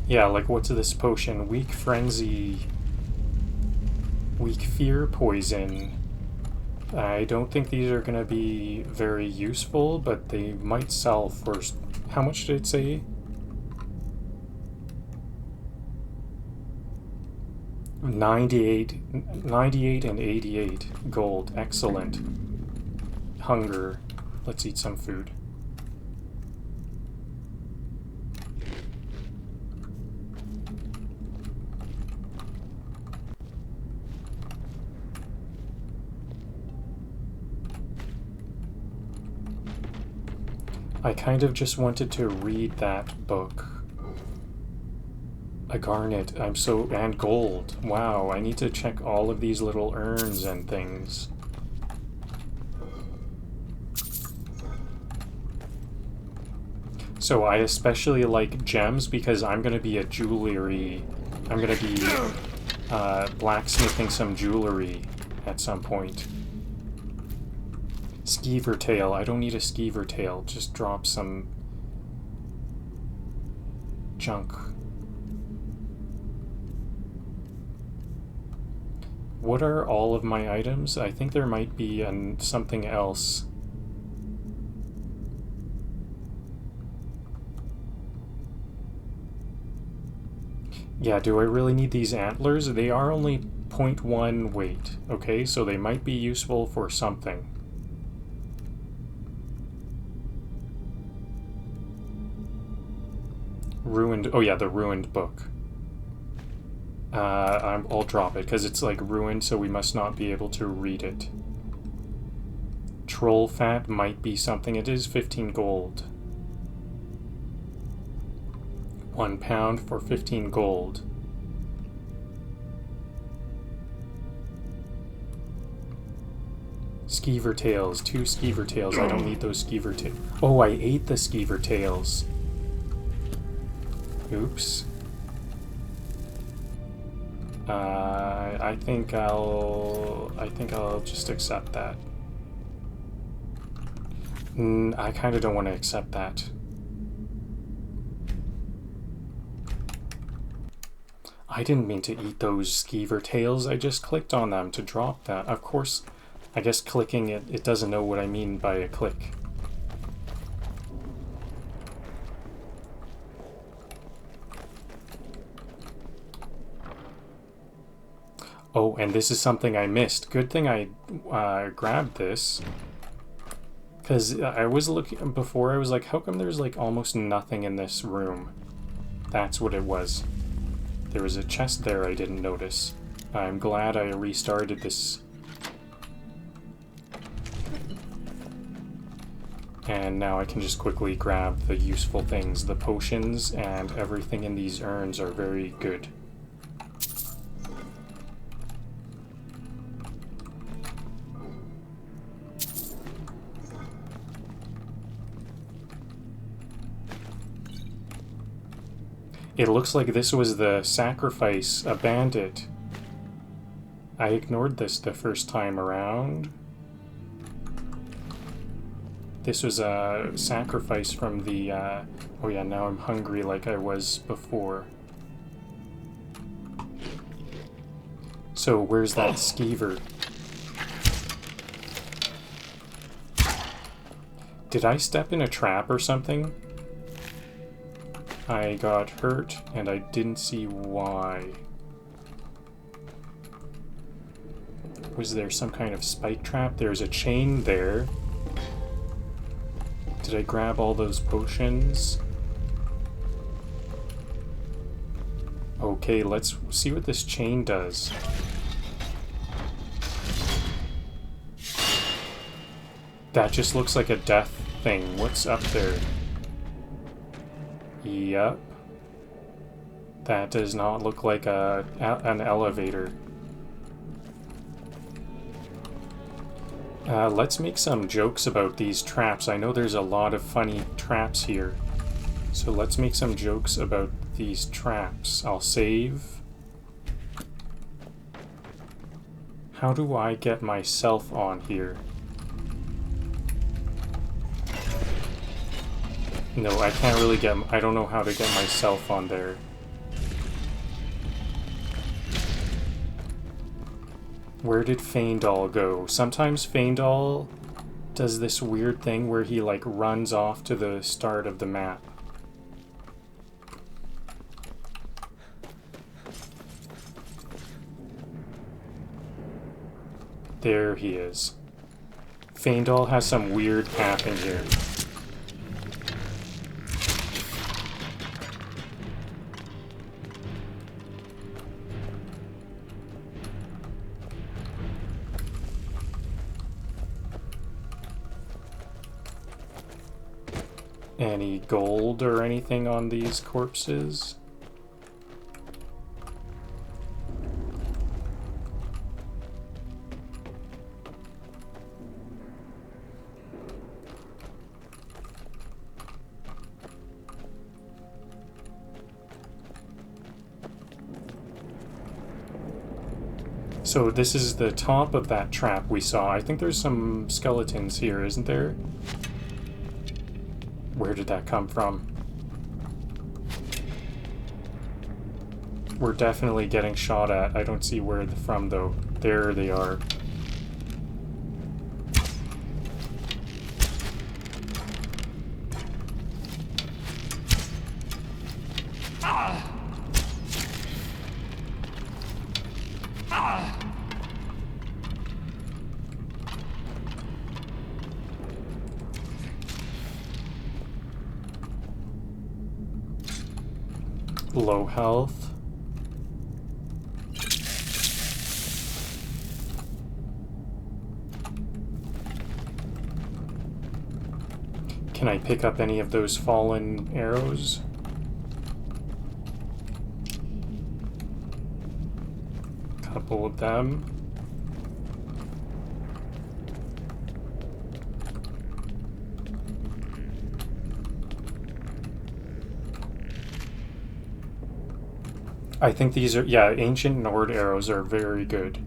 Yeah, like what's this potion? Weak frenzy. Weak fear poison. I don't think these are gonna be very useful, but they might sell for... How much did it say? 98 and 88 gold. Excellent. Hunger. Let's eat some food. I kind of just wanted to read that book. A garnet. And gold. Wow, I need to check all of these little urns and things. So I especially like gems because I'm gonna be a jewelry... I'm gonna be blacksmithing some jewelry at some point. Skeever tail. I don't need a skeever tail. Just drop some junk. What are all of my items? I think there might be something else. Yeah, do I really need these antlers? They are only 0.1 weight, okay? So they might be useful for something. Ruined... Oh yeah, the ruined book. I'll drop it, because it's like ruined, so we must not be able to read it. Troll fat might be something. It is 15 gold. 1 pound for 15 gold. Skeever tails. 2 skeever tails. I don't need those skeever tails. Oh, I ate the skeever tails. Oops. I think I'll just accept that. I kind of don't want to accept that. I didn't mean to eat those skeever tails. I just clicked on them to drop that. Of course, I guess clicking it doesn't know what I mean by a click. Oh, and this is something I missed. Good thing I grabbed this. Because I was looking... Before I was like, how come there's like almost nothing in this room? That's what it was. There was a chest there I didn't notice. I'm glad I restarted this. And now I can just quickly grab the useful things. The potions and everything in these urns are very good. It looks like this was the sacrifice, a bandit. I ignored this the first time around. This was a sacrifice from the, oh yeah, now I'm hungry like I was before. So where's that skeever? Did I step in a trap or something? I got hurt, and I didn't see why. Was there some kind of spike trap? There's a chain there. Did I grab all those potions? Okay, let's see what this chain does. That just looks like a death thing. What's up there? Yep. That does not look like an elevator. Let's make some jokes about these traps. I know there's a lot of funny traps here. So let's make some jokes about these traps. I'll save. How do I get myself on here? No, I can't really get... I don't know how to get myself on there. Where did Faendal go? Sometimes Faendal does this weird thing where he, like, runs off to the start of the map. There he is. Faendal has some weird path in here. Any gold or anything on these corpses? So this is the top of that trap we saw. I think there's some skeletons here, isn't there? Where did that come from? We're definitely getting shot at. I don't see where they're from, though. There they are. Low health. Can I pick up any of those fallen arrows? Couple of them. I think these are, yeah, ancient Nord arrows are very good.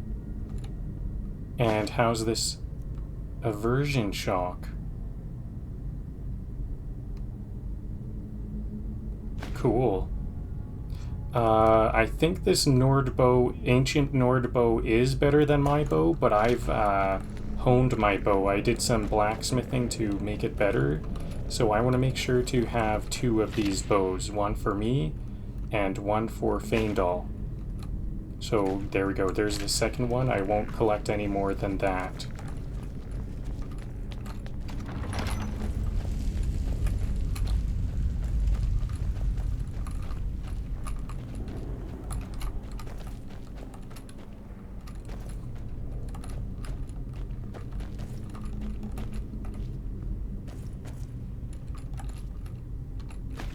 And how's this aversion shock? Cool. I think this Nord bow, ancient Nord bow, is better than my bow, but I've honed my bow. I did some blacksmithing to make it better, so I want to make sure to have 2 of these bows, one for me and one for Faendal. So there we go, there's the second one. I won't collect any more than that.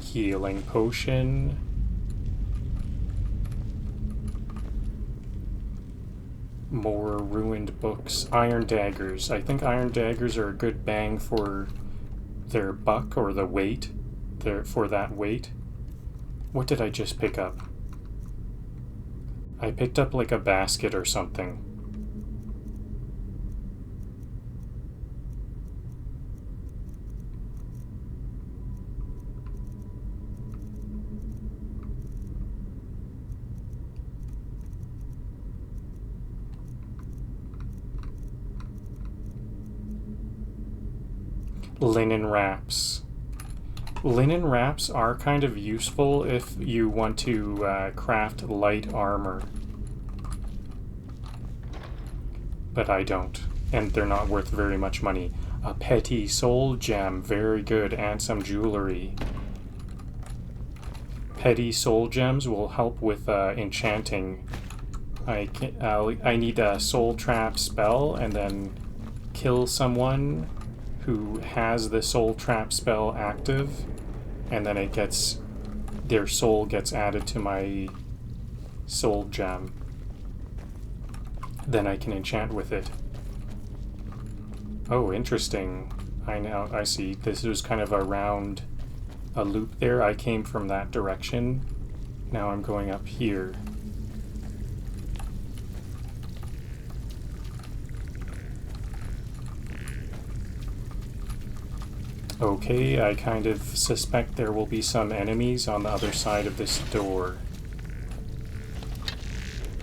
Healing potion. More ruined books. Iron daggers. I think iron daggers are a good bang for their buck, or the weight. For that weight. What did I just pick up? I picked up like a basket or something. Linen wraps. Linen wraps are kind of useful if you want to craft light armor. But I don't, and they're not worth very much money. A petty soul gem, very good, and some jewelry. Petty soul gems will help with enchanting. I need a soul trap spell and then kill someone who has the soul trap spell active, and then it gets, their soul gets added to my soul gem. Then I can enchant with it. Oh, interesting. I see. This was kind of a loop there. I came from that direction. Now I'm going up here. Okay, I kind of suspect there will be some enemies on the other side of this door.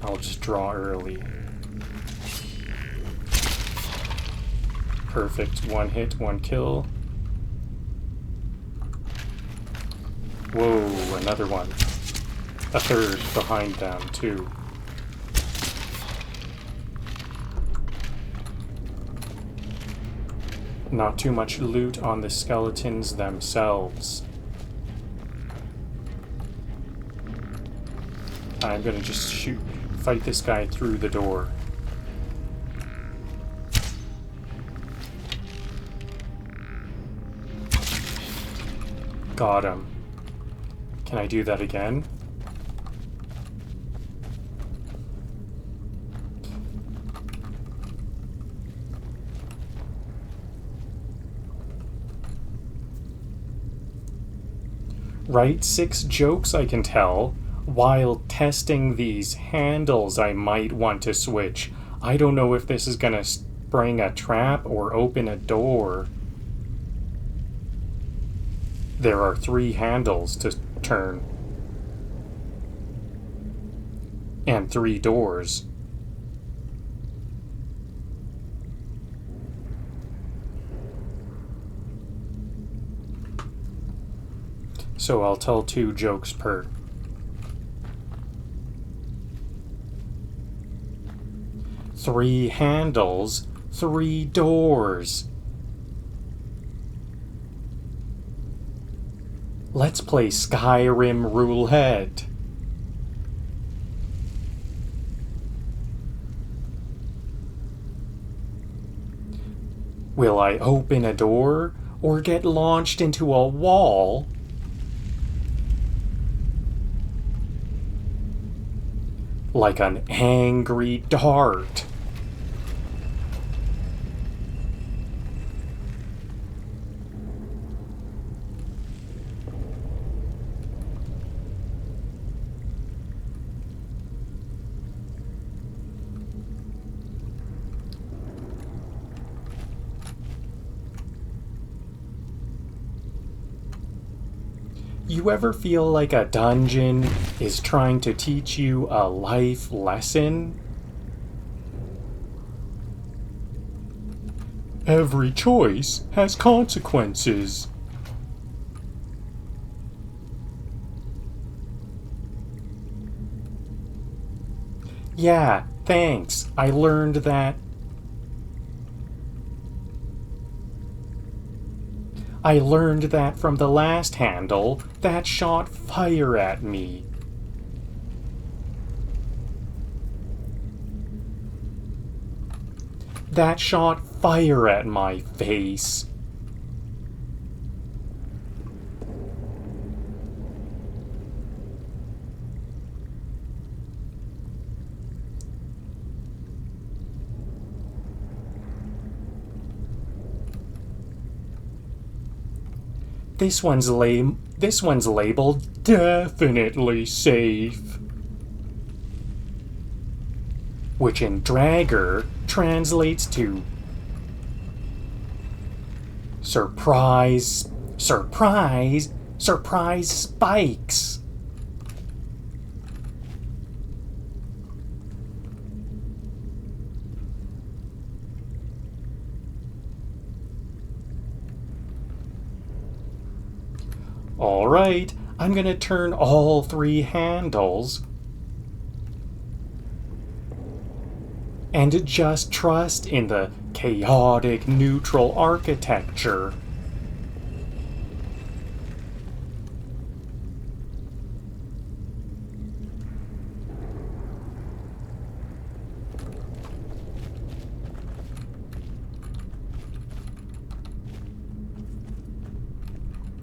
I'll just draw early. Perfect. One hit, one kill. Whoa, another one. A third behind them, too. Not too much loot on the skeletons themselves. I'm gonna just fight this guy through the door. Got him. Can I do that again? Right, 6 jokes I can tell. While testing these handles, I might want to switch. I don't know if this is gonna spring a trap or open a door. There are 3 handles to turn. And 3 doors. So I'll tell 2 jokes per. Three handles, 3 doors. Let's play Skyrim roulette. Will I open a door or get launched into a wall? Like an angry dart. You ever feel like a dungeon is trying to teach you a life lesson? Every choice has consequences. Yeah, thanks. I learned that. I learned that from the last handle that shot fire at me. That shot fire at my face. This one's labeled definitely safe. Which in Dragger translates to surprise, surprise, surprise spikes. Alright, I'm gonna turn all 3 handles and just trust in the chaotic neutral architecture.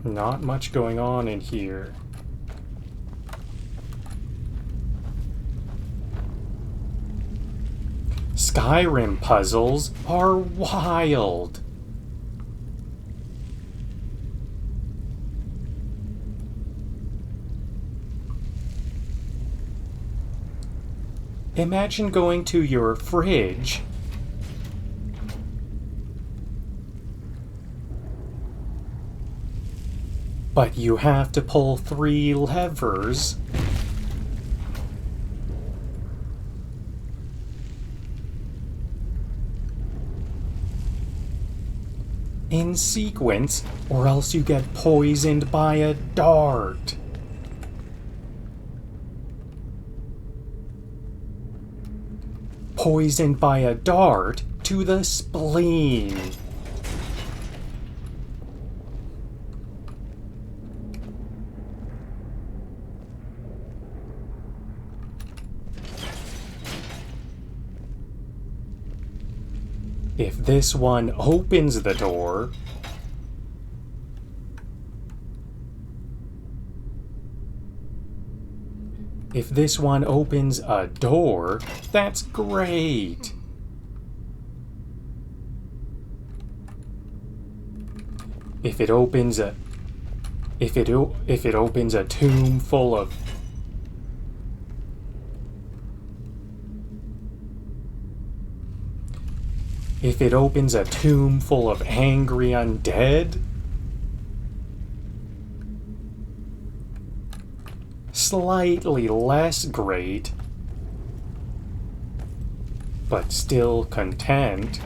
Not much going on in here. Skyrim puzzles are wild. Imagine going to your fridge but you have to pull 3 levers in sequence, or else you get poisoned by a dart. Poisoned by a dart to the spleen. If this one opens the door, if this one opens a door, that's great. If it opens a tomb full of If it opens a tomb full of angry undead, slightly less great, but still content.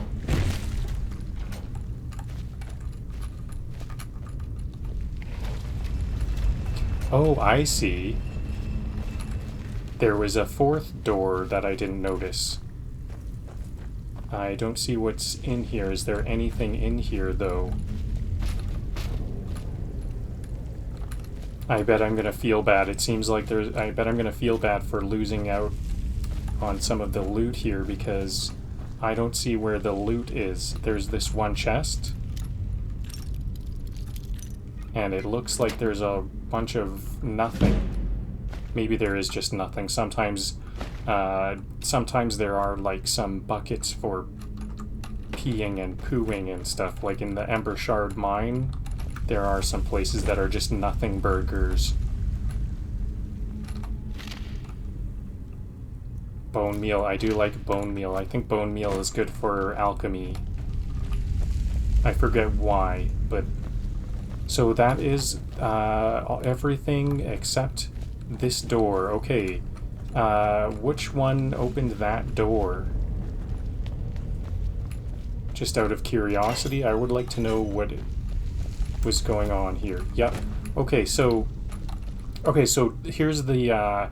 Oh, I see. There was a 4th door that I didn't notice. I don't see what's in here. Is there anything in here, though? I bet I'm gonna feel bad. It seems like there's... I bet I'm gonna feel bad for losing out on some of the loot here, because I don't see where the loot is. There's this one chest. And it looks like there's a bunch of nothing. Maybe there is just nothing. Sometimes there are like some buckets for peeing and pooing and stuff. Like in the Ember Shard mine, there are some places that are just nothing burgers. Bone meal. I do like bone meal. I think bone meal is good for alchemy. I forget why, but... So that is everything except this door. Okay. Which one opened that door? Just out of curiosity, I would like to know what was going on here. Yep. Okay, so here's the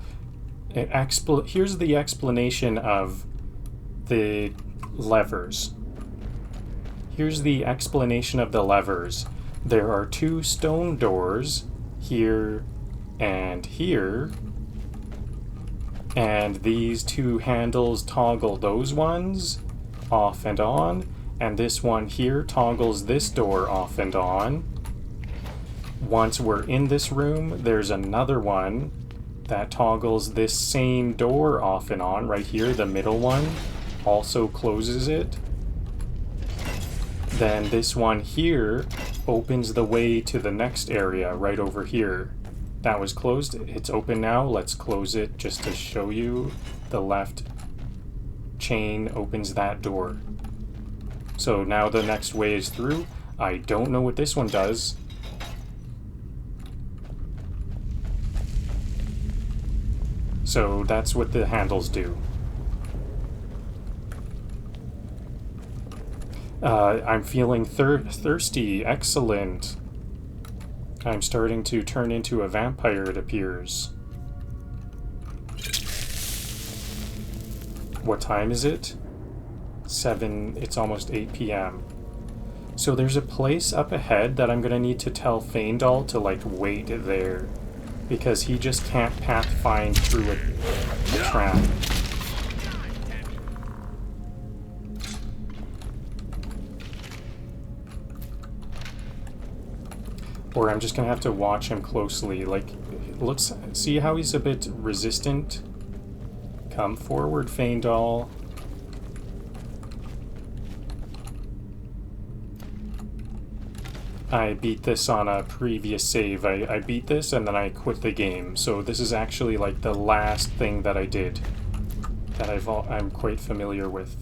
here's the explanation of the levers. Here's the explanation of the levers. There are 2 stone doors here and here. And these 2 handles toggle those ones off and on, and this one here toggles this door off and on. Once we're in this room, there's another one that toggles this same door off and on. Right here, the middle one also closes it. Then this one here opens the way to the next area right over here. That was closed. It's open now. Let's close it just to show you. The left chain opens that door. So now the next way is through. I don't know what this one does. So that's what the handles do. I'm feeling thirsty. Excellent. I'm starting to turn into a vampire, it appears. What time is it? 7. It's almost 8 p.m. So there's a place up ahead that I'm gonna need to tell Faendal to, like, wait there. Because he just can't pathfind through a trap. Or I'm just gonna have to watch him closely. Like, let's see how he's a bit resistant. Come forward, Faendal. I beat this on a previous save. I beat this and then I quit the game. So this is actually like the last thing that I did. that I'm quite familiar with.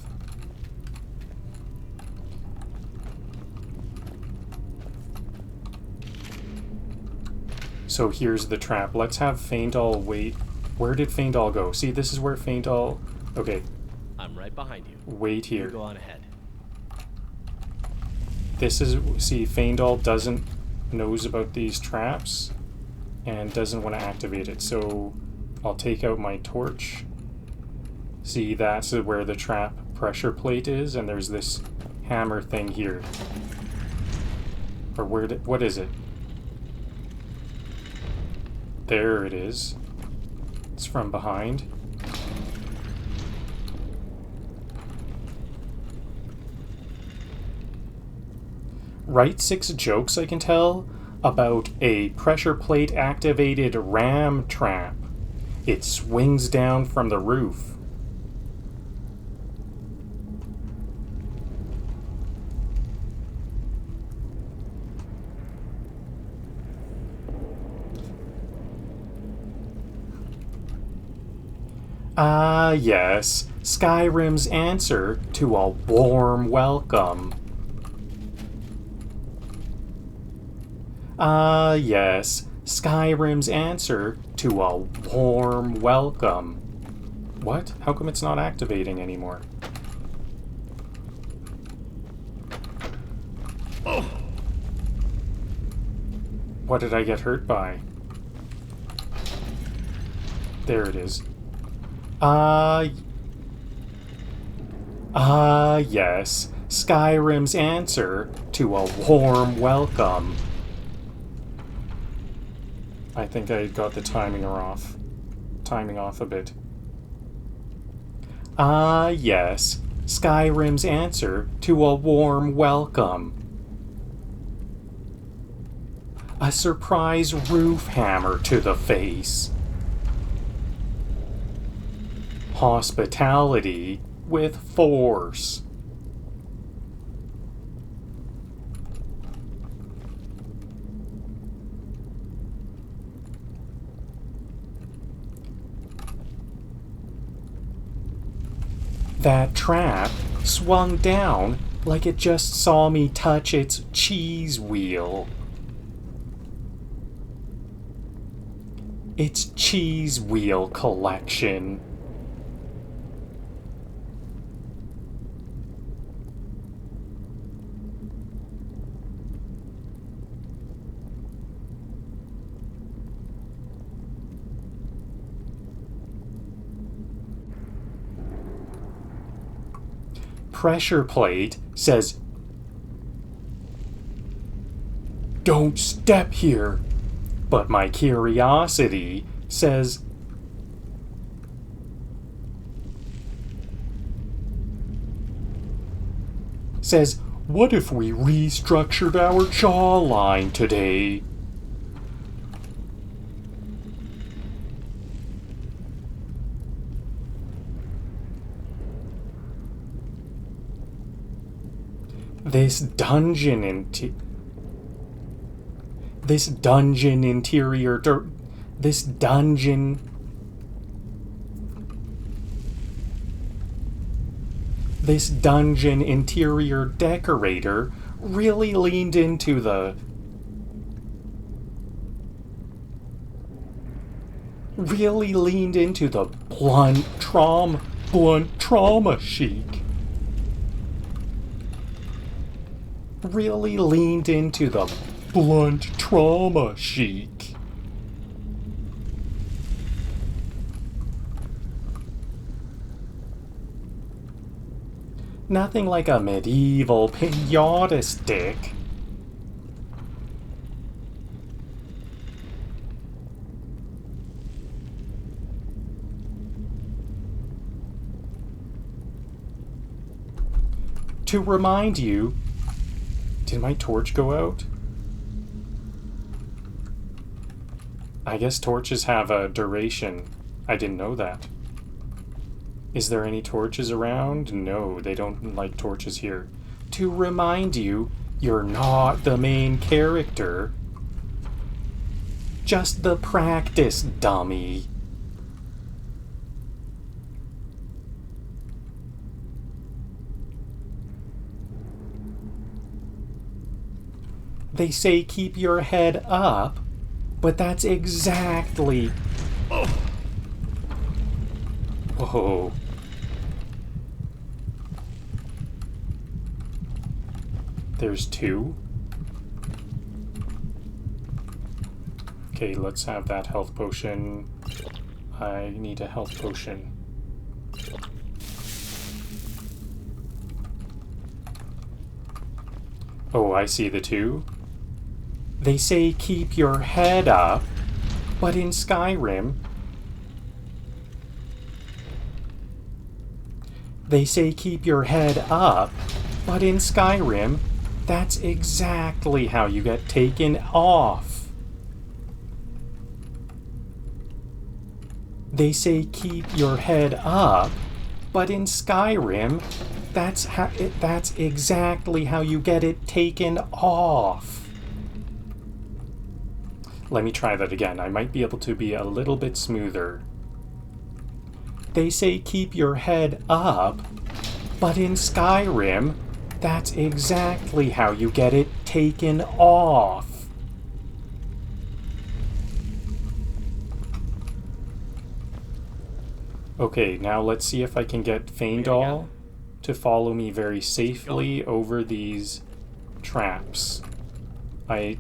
So here's the trap. Let's have Faendal wait. Where did Faendal go? See, this is where Faendal... Okay. I'm right behind you. Wait here. You go on ahead. This is... See, Faendal knows about these traps and doesn't want to activate it. So I'll take out my torch. See, that's where the trap pressure plate is, and there's this hammer thing here. Or what is it? There it is. It's from behind. Write 6 jokes, I can tell, about a pressure plate activated ram trap. It swings down from the roof. Ah, yes, Skyrim's answer to a warm welcome. Ah, yes, Skyrim's answer to a warm welcome. What? How come it's not activating anymore? Oh. What did I get hurt by? There it is. Yes, Skyrim's answer to a warm welcome. I think I got the timing off a bit. Yes, Skyrim's answer to a warm welcome. A surprise roof hammer to the face. Hospitality with force. That trap swung down like it just saw me touch its cheese wheel. Its cheese wheel collection. Pressure plate says, "Don't step here," but my curiosity says, "What if we restructured our jawline today?" This dungeon interior decorator really leaned into the blunt trauma chic. Really leaned into the blunt trauma chic. Nothing like a medieval pinata stick. To remind you, did my torch go out? I guess torches have a duration. I didn't know that. Is there any torches around? No, they don't like torches here. To remind you, you're not the main character. Just the practice dummy. They say keep your head up, but that's exactly... Whoa. There's 2. Okay, let's have that health potion. I need a health potion. Oh, I see the 2. They say keep your head up, but in Skyrim... They say keep your head up, but in Skyrim, that's exactly how you get taken off. They say keep your head up, but in Skyrim, that's exactly how you get it taken off. Let me try that again. I might be able to be a little bit smoother. They say keep your head up, but in Skyrim, that's exactly how you get it taken off. Okay, now let's see if I can get Faendal to follow me very safely over these traps. I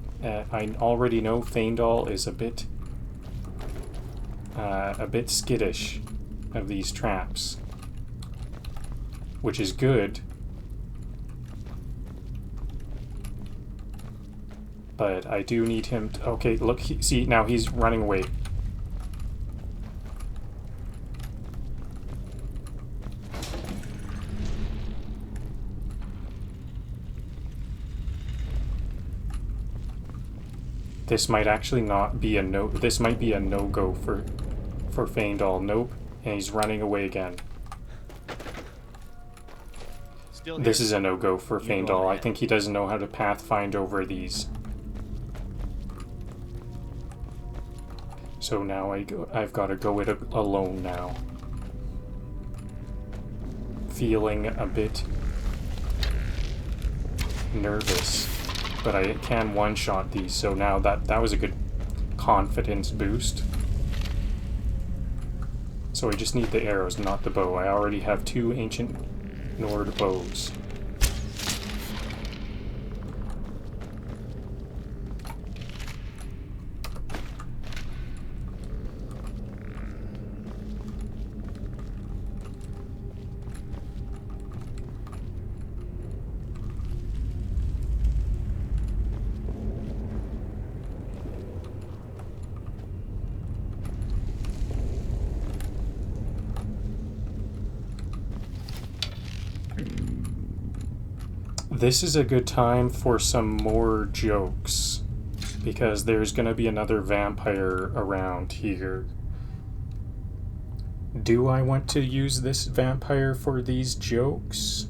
already know Faendal is a bit skittish of these traps, which is good, but I do need him to... Okay, look, see, now he's running away. This might actually not be a no... This might be a no-go for Faendal. Nope. And he's running away again. This is a no-go for Faendal. I think he doesn't know how to pathfind over these. So now I've got to go it alone now. Feeling a bit nervous. But I can one-shot these, so now that was a good confidence boost. So I just need the arrows, not the bow. I already have 2 ancient Nord bows. This is a good time for some more jokes, because there's going to be another vampire around here. Do I want to use this vampire for these jokes?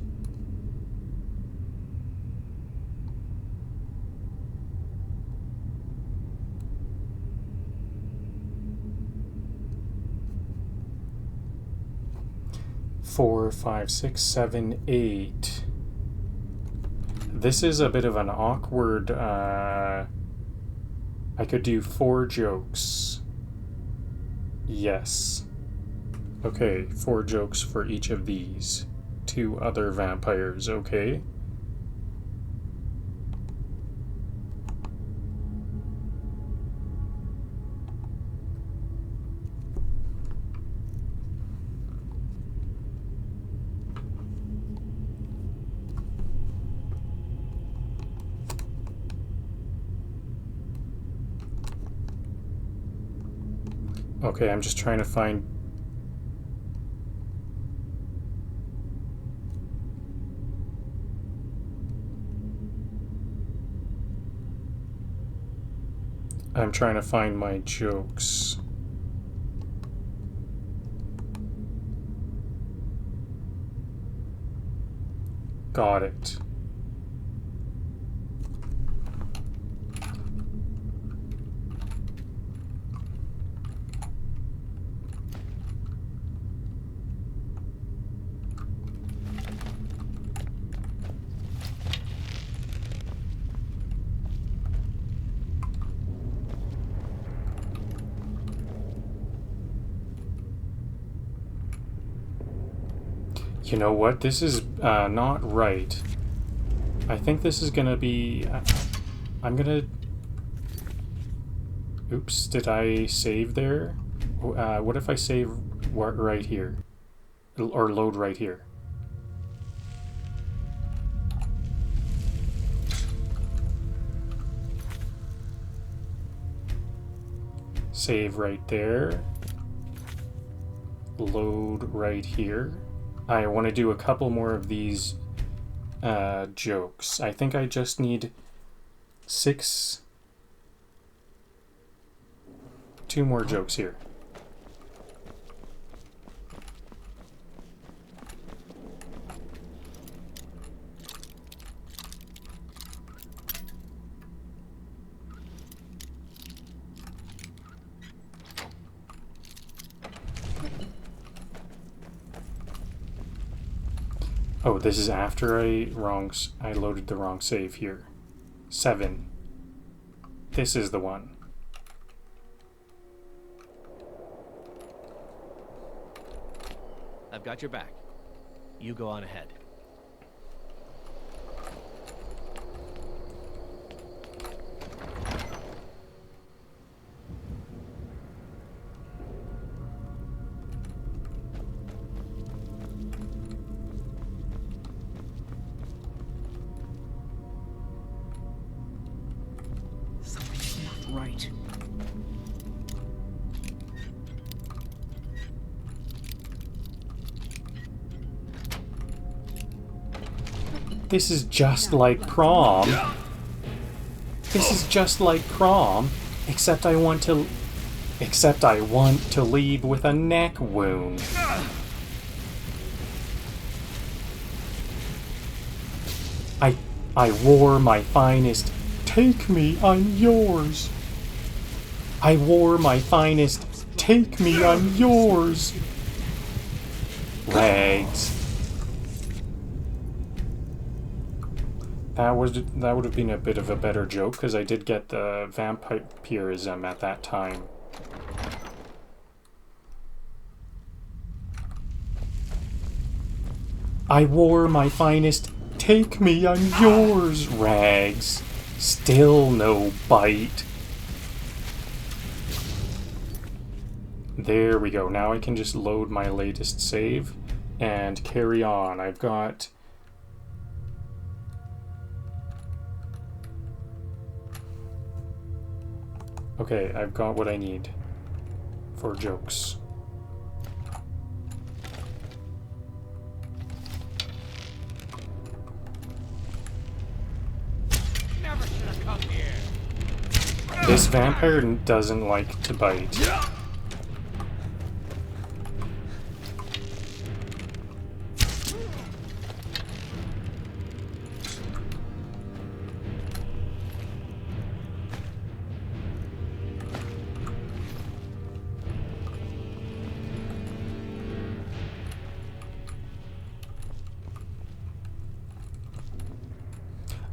Four, 5, 6, 7, 8. This is a bit of an awkward, I could do 4 jokes. Yes. Okay, 4 jokes for each of these. 2 other vampires, okay. Okay, I'm just trying to find... I'm trying to find my jokes. Got it. You know what? This is not right. I think this is gonna be... I'm gonna... Oops, did I save there? What if I save right here? Or load right here? Save right there. Load right here. I want to do a couple more of these jokes. I think I just need 6... 2 more jokes here. Oh, this is after I loaded the wrong save here. 7. This is the one. I've got your back. You go on ahead. Something's not right. This is just like prom. This is just like prom, except I want to leave with a neck wound. I wore my finest. Take me, I'm yours. I wore my finest. Take me, I'm yours. Rags. That would have been a bit of a better joke, because I did get the vampirism at that time. I wore my finest. Take me, I'm yours, Rags. Still no bite. There we go. Now I can just load my latest save and carry on. I've got... Okay, I've got what I need for jokes. Never should have come here. This vampire doesn't like to bite.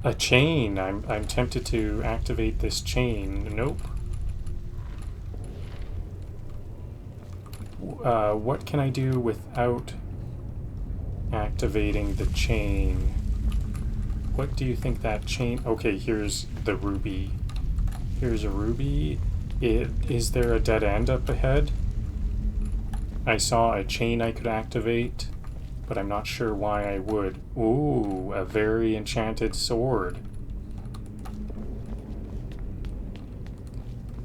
A chain. I'm tempted to activate this chain. Nope. What can I do without activating the chain? What do you think that chain... Okay, here's the ruby. Here's a ruby. Is there a dead end up ahead? I saw a chain I could activate, but I'm not sure why I would. Ooh, a very enchanted sword.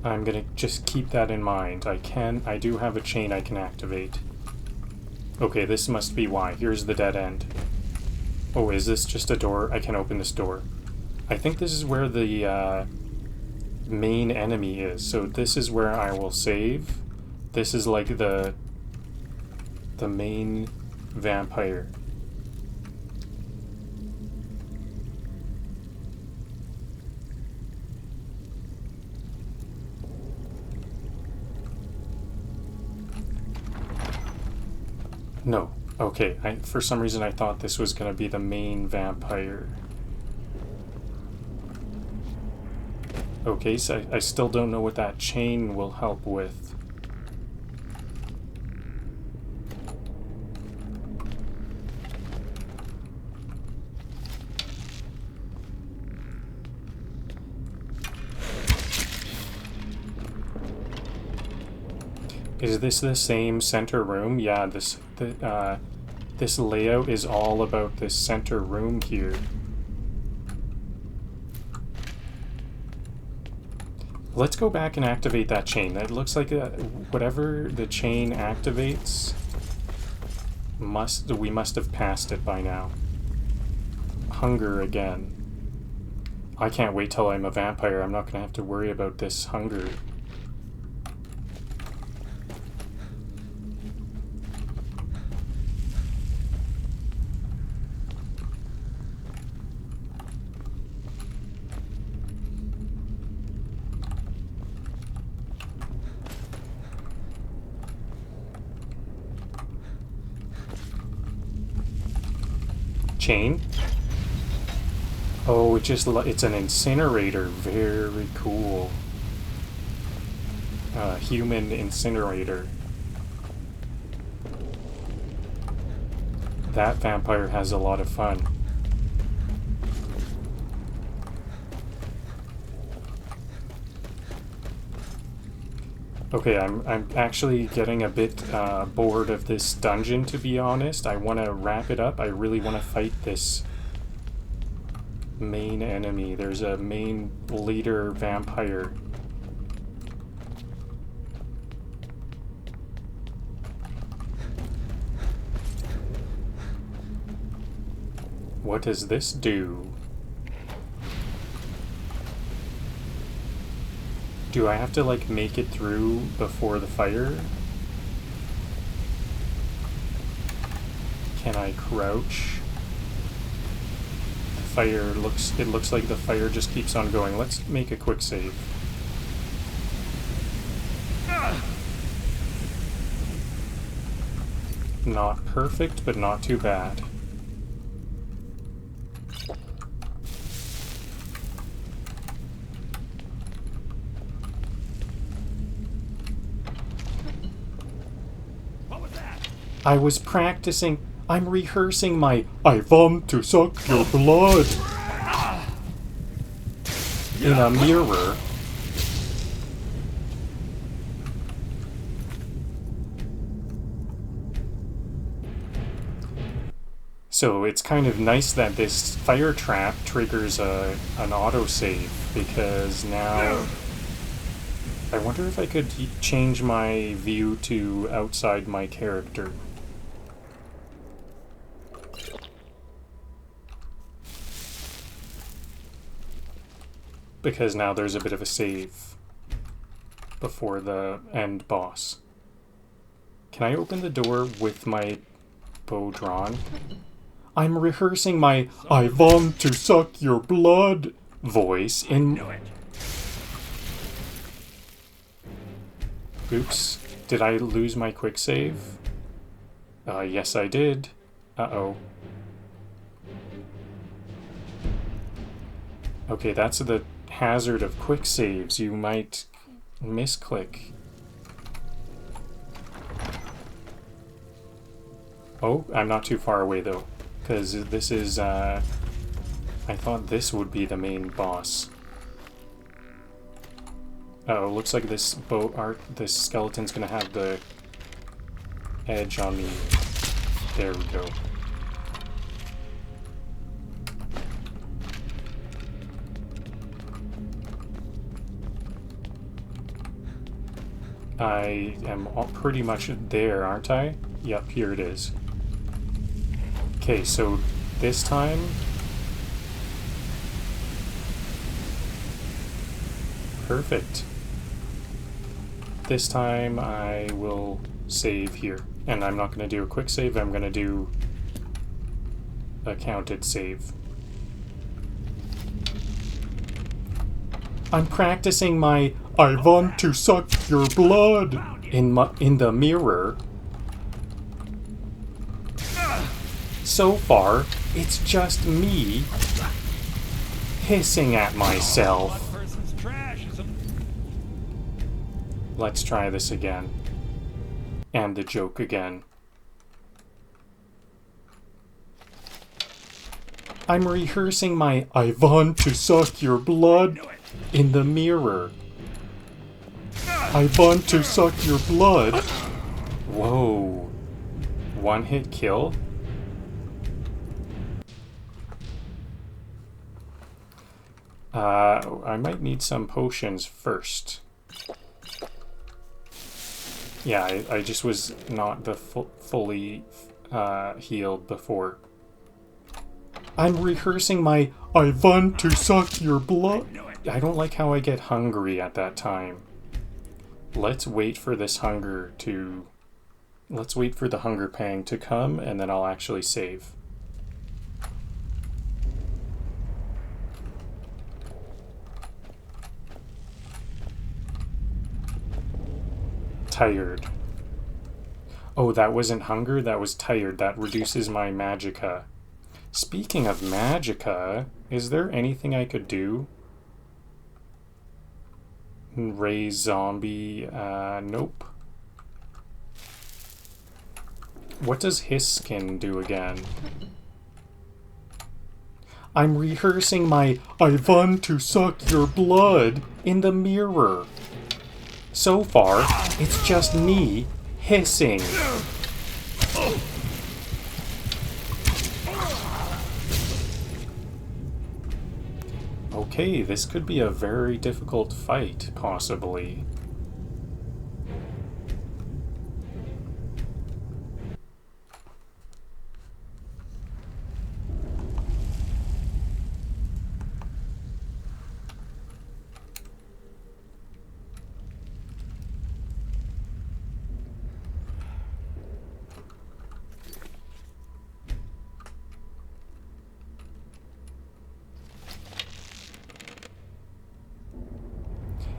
I'm gonna just keep that in mind. I do have a chain I can activate. Okay, this must be why. Here's the dead end. Oh, is this just a door? I can open this door. I think this is where the main enemy is. So this is where I will save. This is like the main vampire. No. Okay, for some reason I thought this was going to be the main vampire. Okay, so I still don't know what that chain will help with. Is this the same center room? Yeah, this layout is all about this center room here. Let's go back and activate that chain. That looks like whatever the chain activates, we must have passed it by now. Hunger again. I can't wait till I'm a vampire. I'm not gonna have to worry about this hunger. Chain? Oh, it's an incinerator. Very cool. Human incinerator. That vampire has a lot of fun. Okay, I'm actually getting a bit bored of this dungeon, to be honest. I want to wrap it up. I really want to fight this main enemy. There's a main leader vampire. What does this do? Do I have to, like, make it through before the fire? Can I crouch? It looks like the fire just keeps on going. Let's make a quick save. Not perfect, but not too bad. I was practicing. I'm rehearsing my I want to suck your blood in a mirror. So it's kind of nice that this fire trap triggers an autosave, because now I wonder if I could change my view to outside my character. Because now there's a bit of a save before the end boss. Can I open the door with my bow drawn? I'm rehearsing my I want to suck your blood voice in... Oops. Did I lose my quick save? Yes I did. Uh-oh. Okay, that's the hazard of quick saves. You might misclick. Oh, I'm not too far away though, because this is, I thought this would be the main boss. Uh-oh, looks like this this skeleton's gonna have the edge on me. There we go. I am pretty much there, aren't I? Yep, here it is. Okay, so this time... Perfect. This time I will save here. And I'm not going to do a quick save, I'm going to do a counted save. I'm practicing my I want to suck your blood in the mirror. So far, it's just me hissing at myself. Let's try this again. And the joke again. I'm rehearsing my I want to suck your blood in the mirror. I want to suck your blood. Whoa. One hit kill? I might need some potions first. Yeah, I just was not fully healed before. I'm rehearsing my I want to suck your blood. I don't like how I get hungry at that time. Let's wait for this hunger to... Let's wait for the hunger pang to come, and then I'll actually save. Tired. Oh, that wasn't hunger, that was tired. That reduces my magicka. Speaking of magicka, is there anything I could do? Raise zombie, nope. What does his skin do again? I'm rehearsing my I want to suck your blood in the mirror. So far, it's just me hissing. Okay, this could be a very difficult fight, possibly.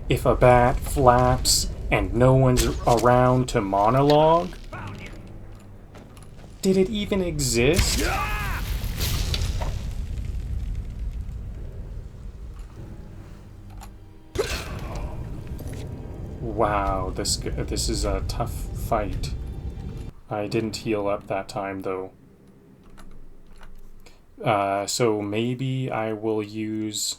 If a bat flaps and no one's around to monologue? Did it even exist? Wow, this is a tough fight. I didn't heal up that time, though. So maybe I will use...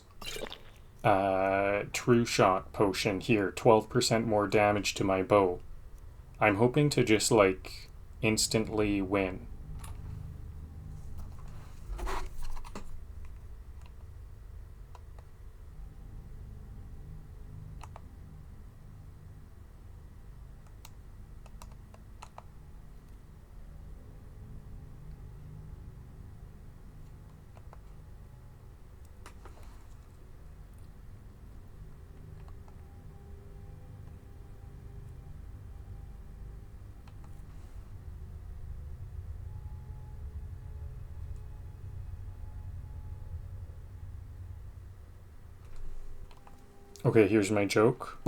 True Shot potion here, 12% more damage to my bow. I'm hoping to just, like, instantly win. Okay, here's my joke.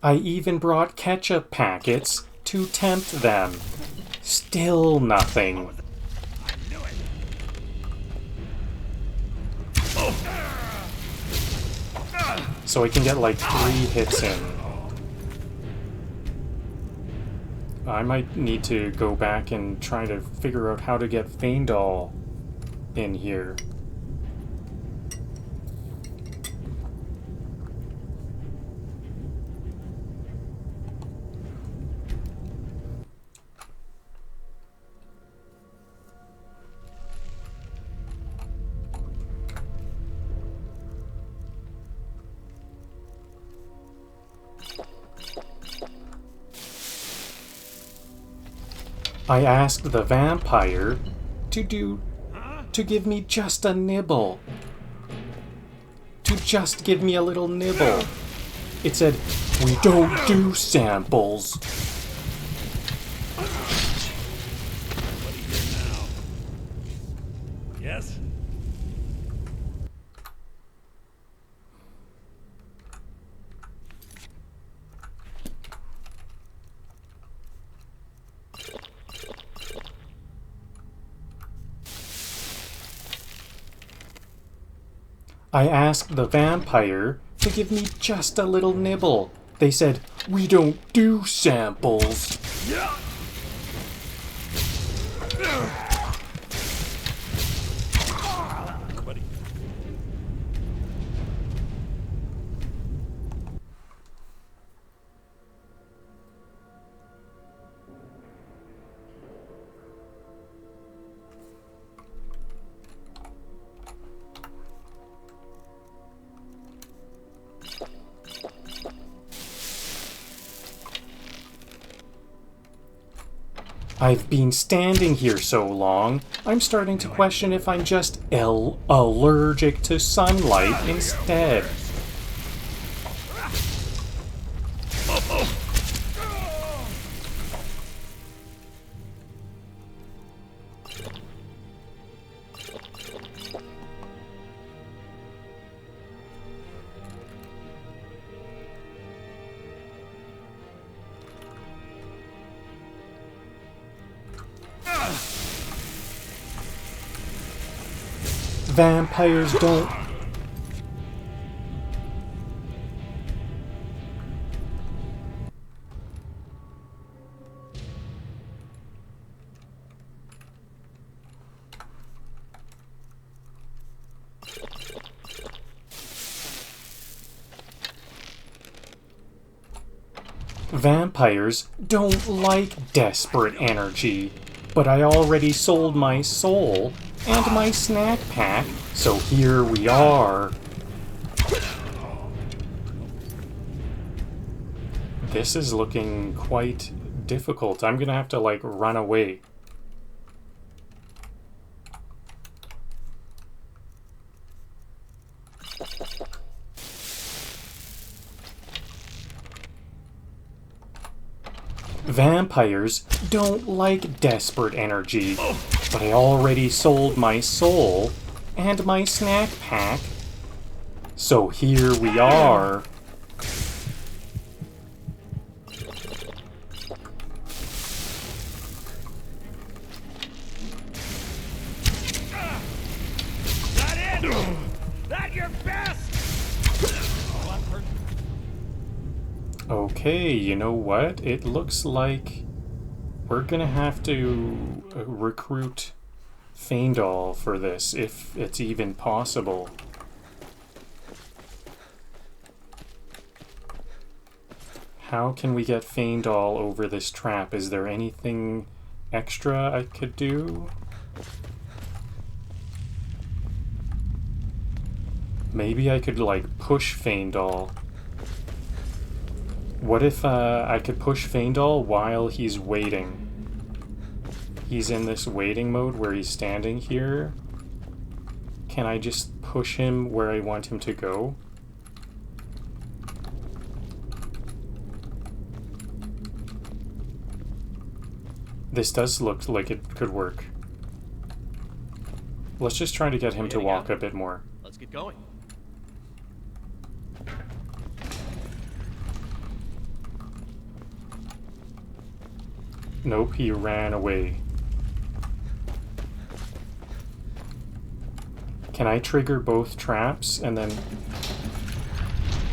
I even brought ketchup packets to tempt them. Still nothing. So I can get like 3 hits in. I might need to go back and try to figure out how to get Feindal in here. I asked the vampire to give me just a nibble. To just give me a little nibble. It said, "We don't do samples." Yes? I asked the vampire to give me just a little nibble. They said, "We don't do samples." I've been standing here so long, I'm starting to question if I'm just allergic to sunlight instead. Vampires don't... Vampires don't like desperate energy, but I already sold my soul and my snack pack, so here we are. This is looking quite difficult. I'm gonna have to, like, run away. Vampires don't like desperate energy, but I already sold my soul and my snack pack, so here we are. That it? That your best? Okay, you know what? It looks like we're gonna have to recruit Faendal for this, if it's even possible. How can we get Faendal over this trap? Is there anything extra I could do? Maybe I could, like, push Faendal. What if I could push Faendal while he's waiting? He's in this waiting mode where he's standing here. Can I just push him where I want him to go? This does look like it could work. Let's just try to get him to walk a bit more. Let's get going. Nope, he ran away. Can I trigger both traps and then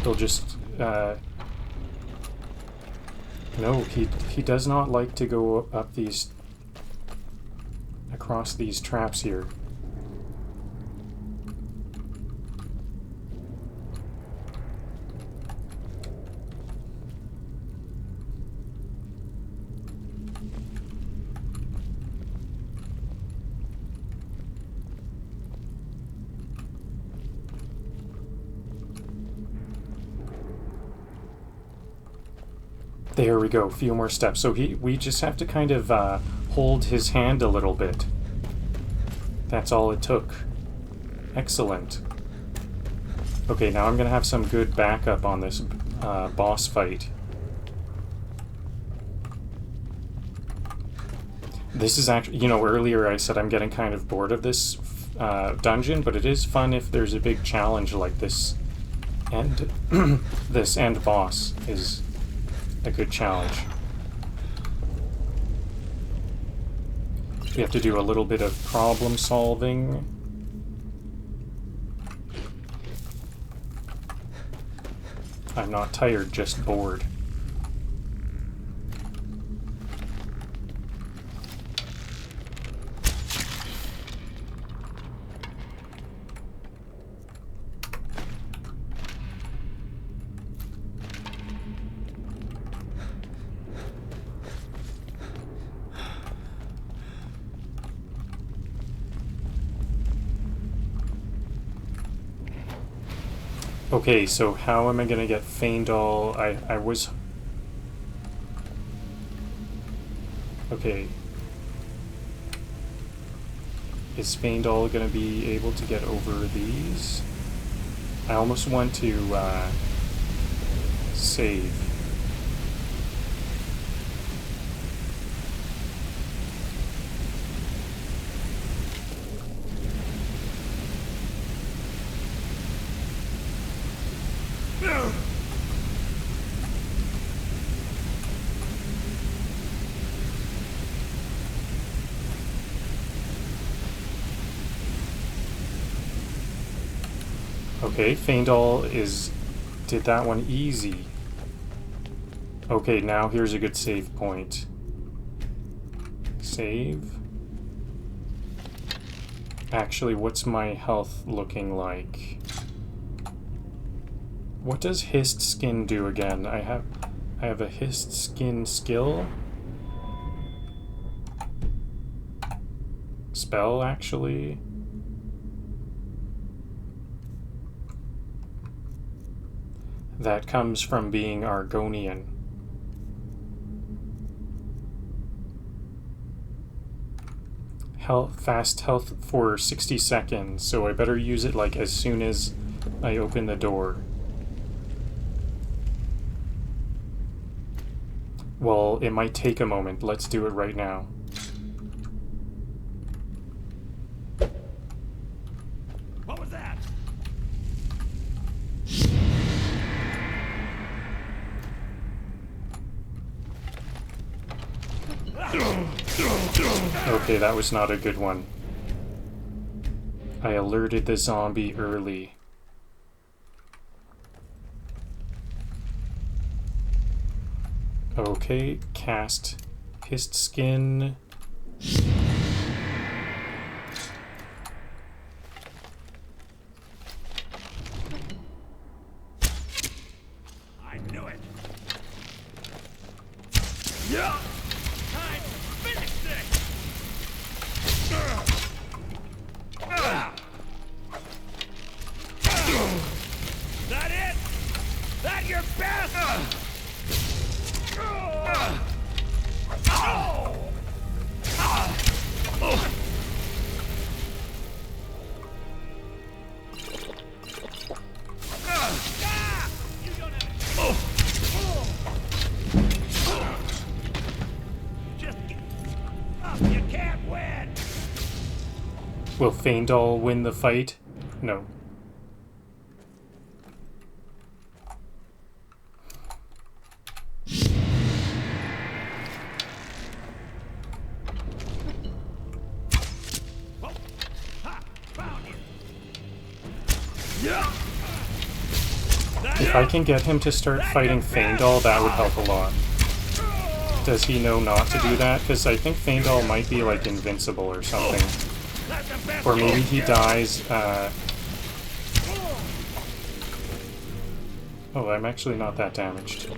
he'll just no, he does not like to go up these, across these traps here. There we go, a few more steps. So we just have to kind of hold his hand a little bit. That's all it took. Excellent. Okay, now I'm gonna have some good backup on this boss fight. This is actually, you know, earlier I said I'm getting kind of bored of this dungeon, but it is fun if there's a big challenge like this. And this end boss is a good challenge. We have to do a little bit of problem solving. I'm not tired, just bored. Okay, so how am I gonna get Faendal? I was... Okay, Is Faendal gonna be able to get over these? I almost want to save. Okay, Faendal did that one easy. Okay, now here's a good save point. Save. Actually, what's my health looking like? What does hissed skin do again? I have a hissed skin skill. Spell, actually. That comes from being Argonian. Fast health for 60 seconds, so I better use it like as soon as I open the door. Well, it might take a moment. Let's do it right now. What was that? Okay, that was not a good one. I alerted the zombie early. Okay, cast hissed skin. I knew it. Yeah. Time to finish this. That it? That your best? You can't win. Will Faendal win the fight? No. If I can get him to start fighting Faendal, that would help a lot. Does he know not to do that? Because I think Faendal might be like invincible or something. Or maybe he dies, Oh, I'm actually not that damaged.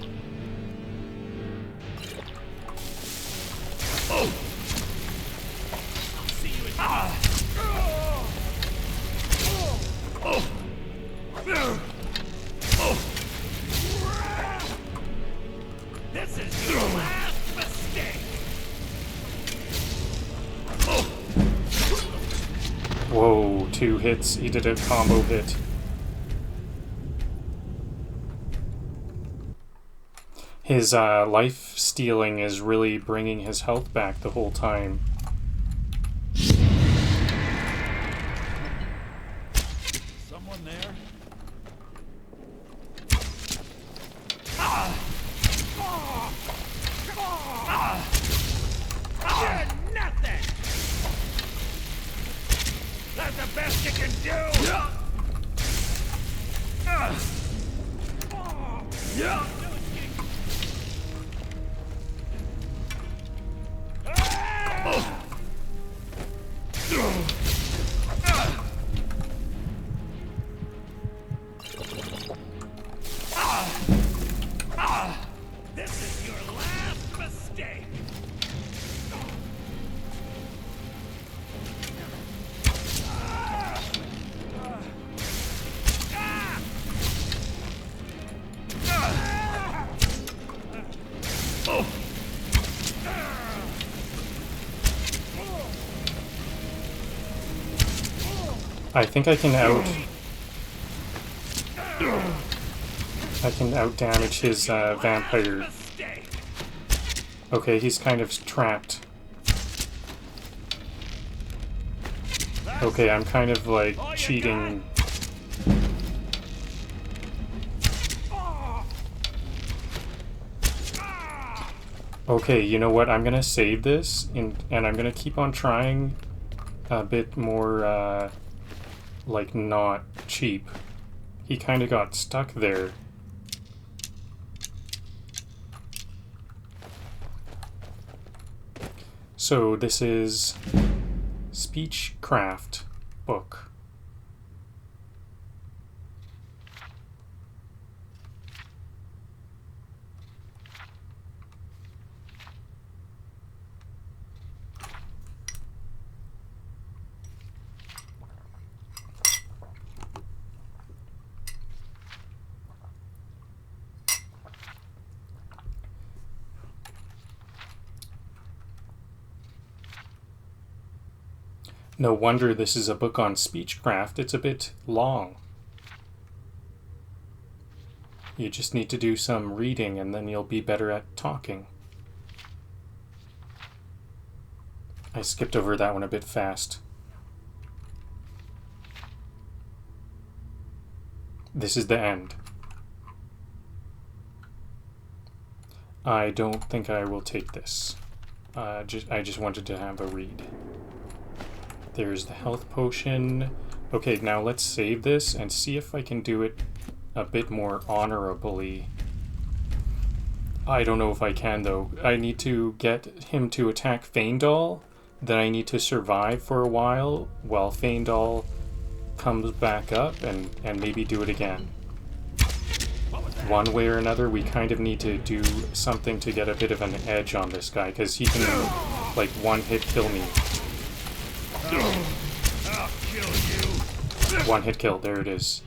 This is your last mistake. Whoa, 2 hits. He did a combo hit. His life stealing is really bringing his health back the whole time. Someone there? You're nothing! That's the best you can do! This is your last mistake! I think I can out damage his vampire. Okay, he's kind of trapped. Okay, I'm kind of like cheating. Okay, you know what? I'm gonna save this and I'm gonna keep on trying a bit more like not cheap. He kind of got stuck there. So this is Speechcraft book. No wonder this is a book on speechcraft. It's a bit long. You just need to do some reading and then you'll be better at talking. I skipped over that one a bit fast. This is the end. I don't think I will take this. I just wanted to have a read. There's the health potion. Okay, now let's save this and see if I can do it a bit more honorably. I don't know if I can, though. I need to get him to attack Faendal. Then I need to survive for a while Faendal comes back up and maybe do it again. One way or another, we kind of need to do something to get a bit of an edge on this guy, because he can, like, one-hit kill me. I'll kill you. One hit kill, there it is.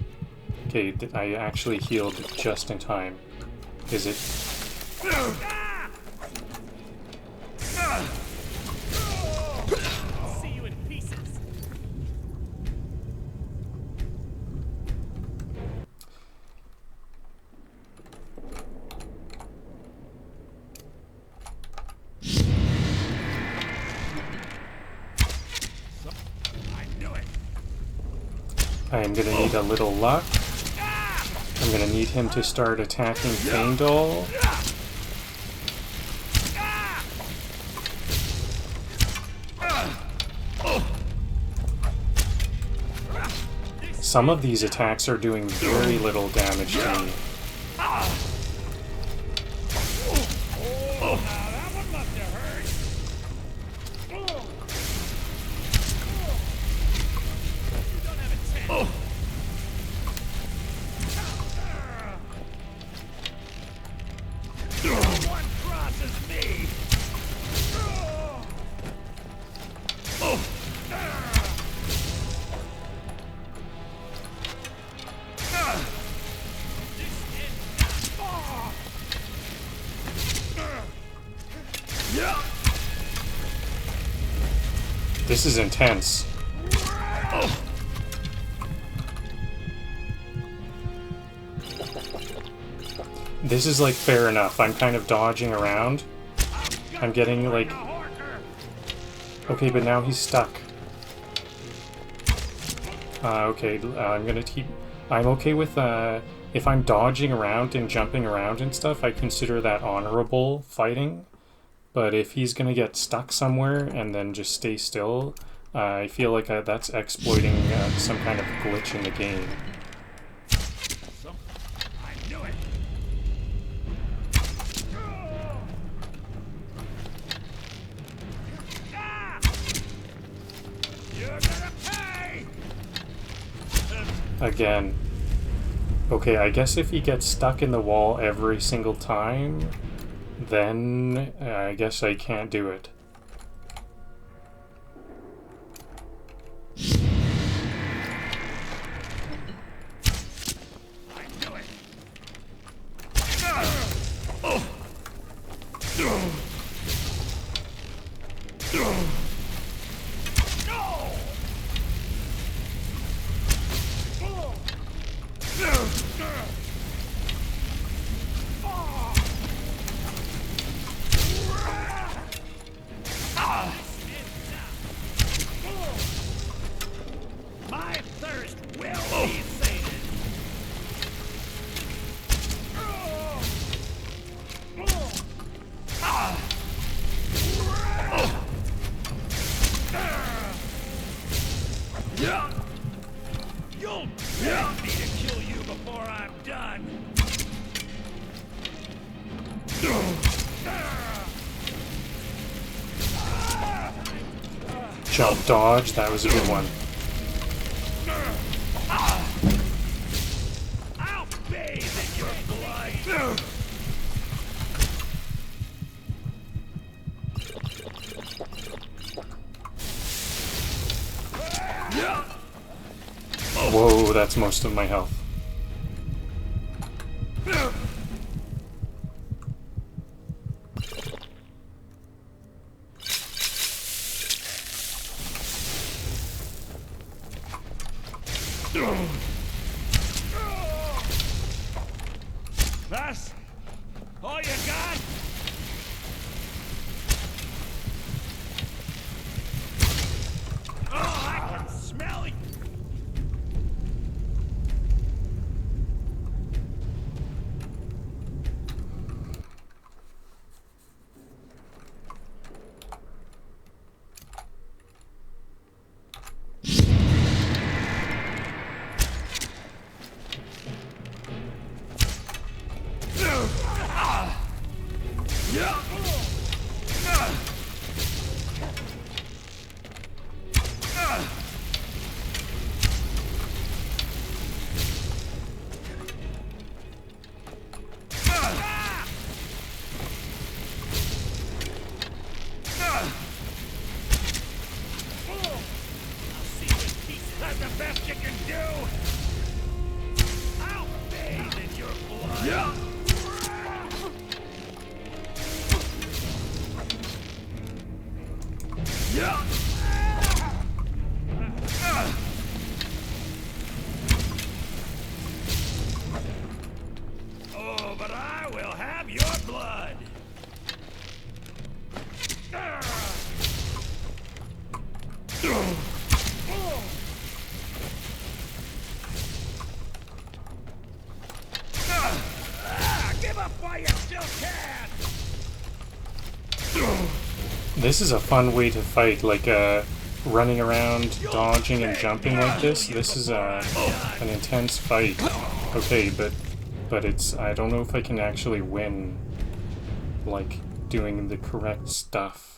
Okay, I actually healed just in time. Is it? I'll see you in pieces. I'm gonna need a little luck. I'm gonna need him to start attacking Faendal. Some of these attacks are doing very little damage to me. That one must have hurt. You don't have a chance. No one crosses me. This is intense. This is like fair enough. I'm kind of dodging around. I'm getting like... Okay, but now he's stuck. Okay, I'm gonna keep... I'm okay with, if I'm dodging around and jumping around and stuff, I consider that honorable fighting. But if he's gonna get stuck somewhere and then just stay still, I feel like that's exploiting some kind of glitch in the game. I knew it. You're gonna pay. Again. Okay, I guess if he gets stuck in the wall every single time, then I guess I can't do it. I knew it. No. Jump dodge, that was a good one. I'll bathe in your blood. Whoa, that's most of my health. That's all you got? Oh, I can smell it. That's the best you can do. I'll bathe in your blood. Oh, but I will have your blood. Give up while you still can. This is a fun way to fight, like running around, dodging and jumping like this. This is an intense fight. Okay, but it's, I don't know if I can actually win, like, doing the correct stuff.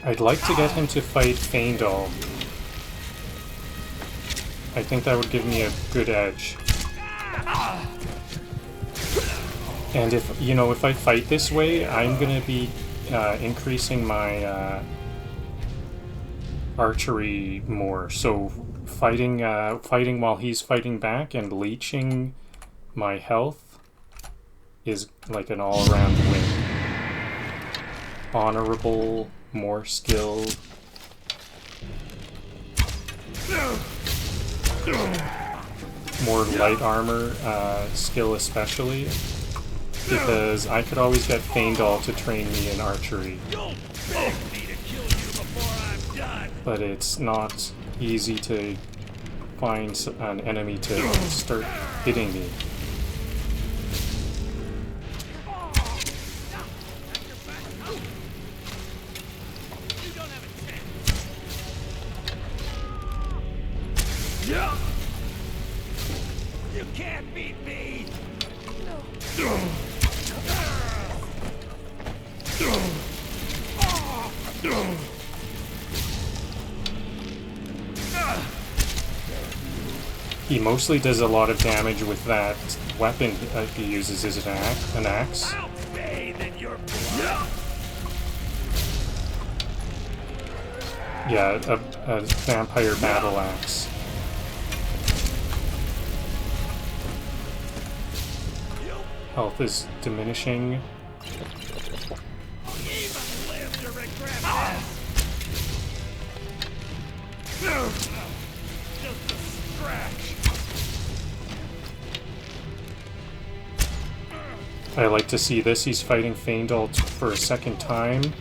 I'd like to get him to fight Faendal. I think that would give me a good edge. And if, you know, if I fight this way, I'm gonna be increasing my archery more. So fighting while he's fighting back and leeching my health is like an all-around win. Honorable, more skill. More light armor skill especially, because I could always get Faendal to train me in archery. But it's not easy to find an enemy to start hitting me. You can't beat me! He mostly does a lot of damage with that weapon he uses, is it an axe? Yeah, a vampire battle axe. Health is diminishing. Even live to regret this. Just a scratch. I like to see this. He's fighting Feindalt for a second time.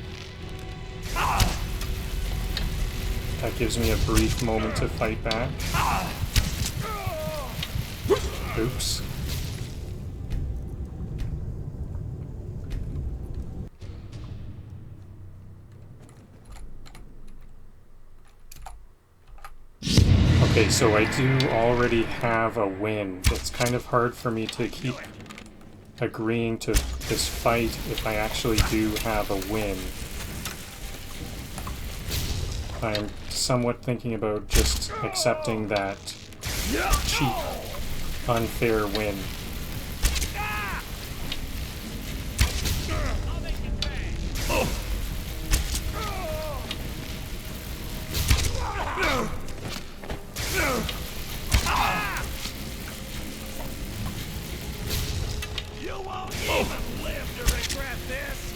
That gives me a brief moment to fight back. Oops. Okay, so I do already have a win. It's kind of hard for me to keep agreeing to this fight if I actually do have a win. I'm somewhat thinking about just accepting that cheap, unfair win. You won't even live to regret this.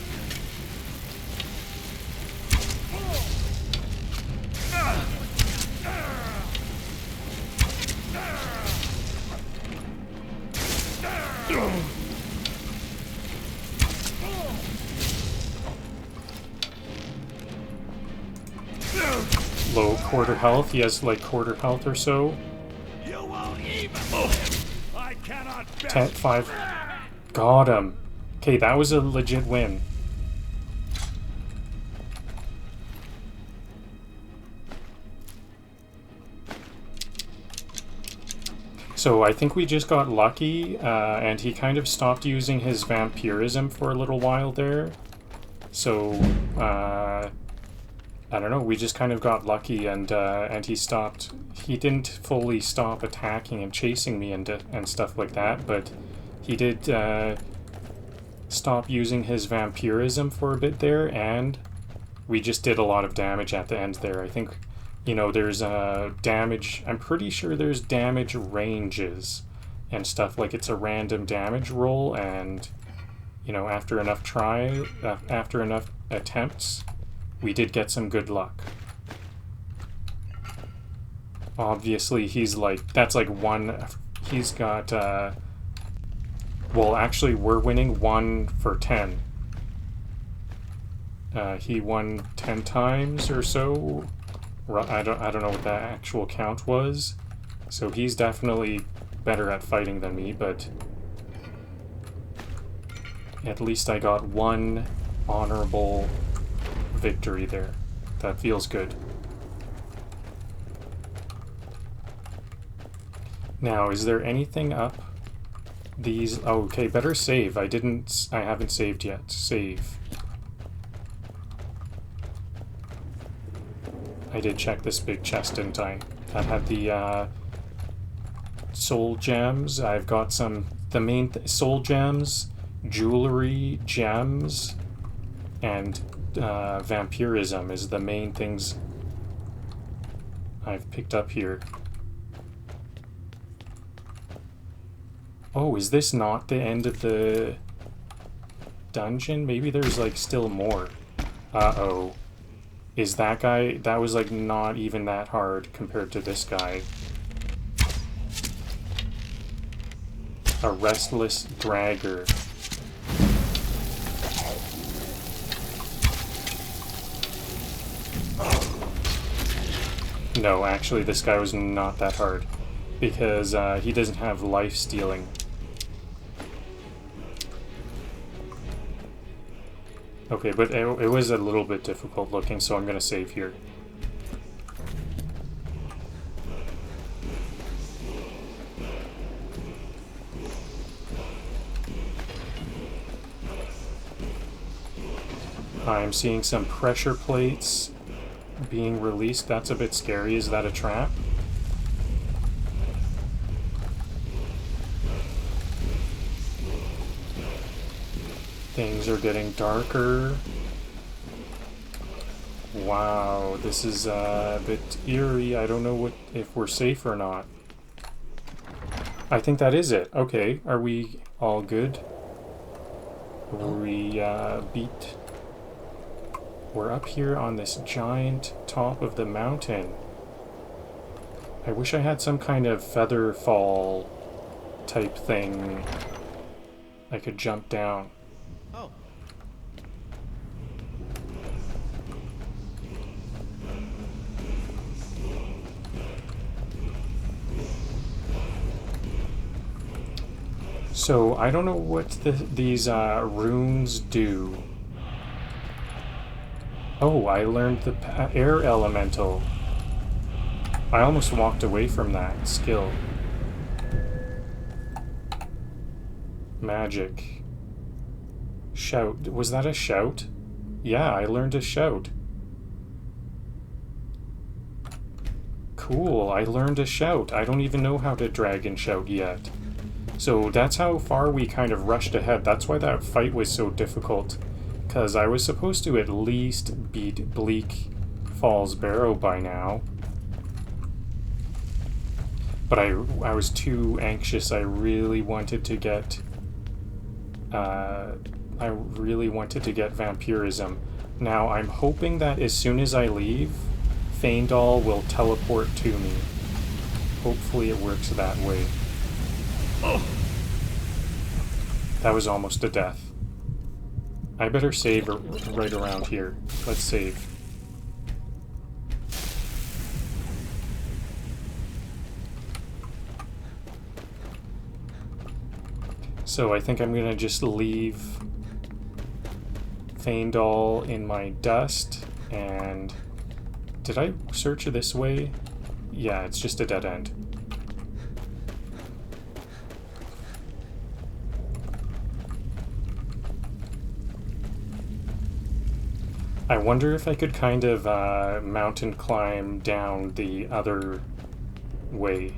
Low quarter health. He has like quarter health or so. You won't even live. I cannot 10, 5. Got him. Okay, that was a legit win. So I think we just got lucky, and he kind of stopped using his vampirism for a little while there. So, I don't know, we just kind of got lucky, and he stopped. He didn't fully stop attacking and chasing me and stuff like that, but he did stop using his vampirism for a bit there, and we just did a lot of damage at the end there. I think, you know, there's damage. I'm pretty sure there's damage ranges and stuff. Like, it's a random damage roll, and, you know, after enough attempts, we did get some good luck. Obviously, he's like, that's like one, he's got, well, actually, we're winning 1 for 10. He won 10 times or so. I don't know what that actual count was. So he's definitely better at fighting than me, but at least I got one honorable victory there. That feels good. Now, is there anything up these? Oh, okay, better save. I haven't saved yet. Save. I did check this big chest, didn't I? That had the soul gems. I've got the main soul gems, jewelry, gems, and vampirism is the main things I've picked up here. Oh, is this not the end of the dungeon? Maybe there's like still more. Uh-oh. Is that guy, that was like not even that hard compared to this guy. A restless dragger. No, actually this guy was not that hard, because he doesn't have life stealing. Okay, but it was a little bit difficult looking, so I'm gonna save here. I'm seeing some pressure plates being released. That's a bit scary. Is that a trap? Things are getting darker. Wow, this is a bit eerie. I don't know if we're safe or not. I think that is it. Okay, are we all good? We beat... We're up here on this giant top of the mountain. I wish I had some kind of feather fall type thing I could jump down. Oh. So, I don't know what these runes do. Oh, I learned the air elemental. I almost walked away from that skill. Magic. Shout. Was that a shout? Yeah, I learned a shout. Cool, I learned a shout. I don't even know how to dragon shout yet. So that's how far we kind of rushed ahead. That's why that fight was so difficult. Because I was supposed to at least beat Bleak Falls Barrow by now. But I was too anxious. I really wanted to get... vampirism. Now, I'm hoping that as soon as I leave, Faendal will teleport to me. Hopefully it works that way. Oh. That was almost a death. I better save right around here. Let's save. So I think I'm gonna just leave Faendal in my dust, and... Did I search this way? Yeah, it's just a dead end. I wonder if I could kind of mountain climb down the other way.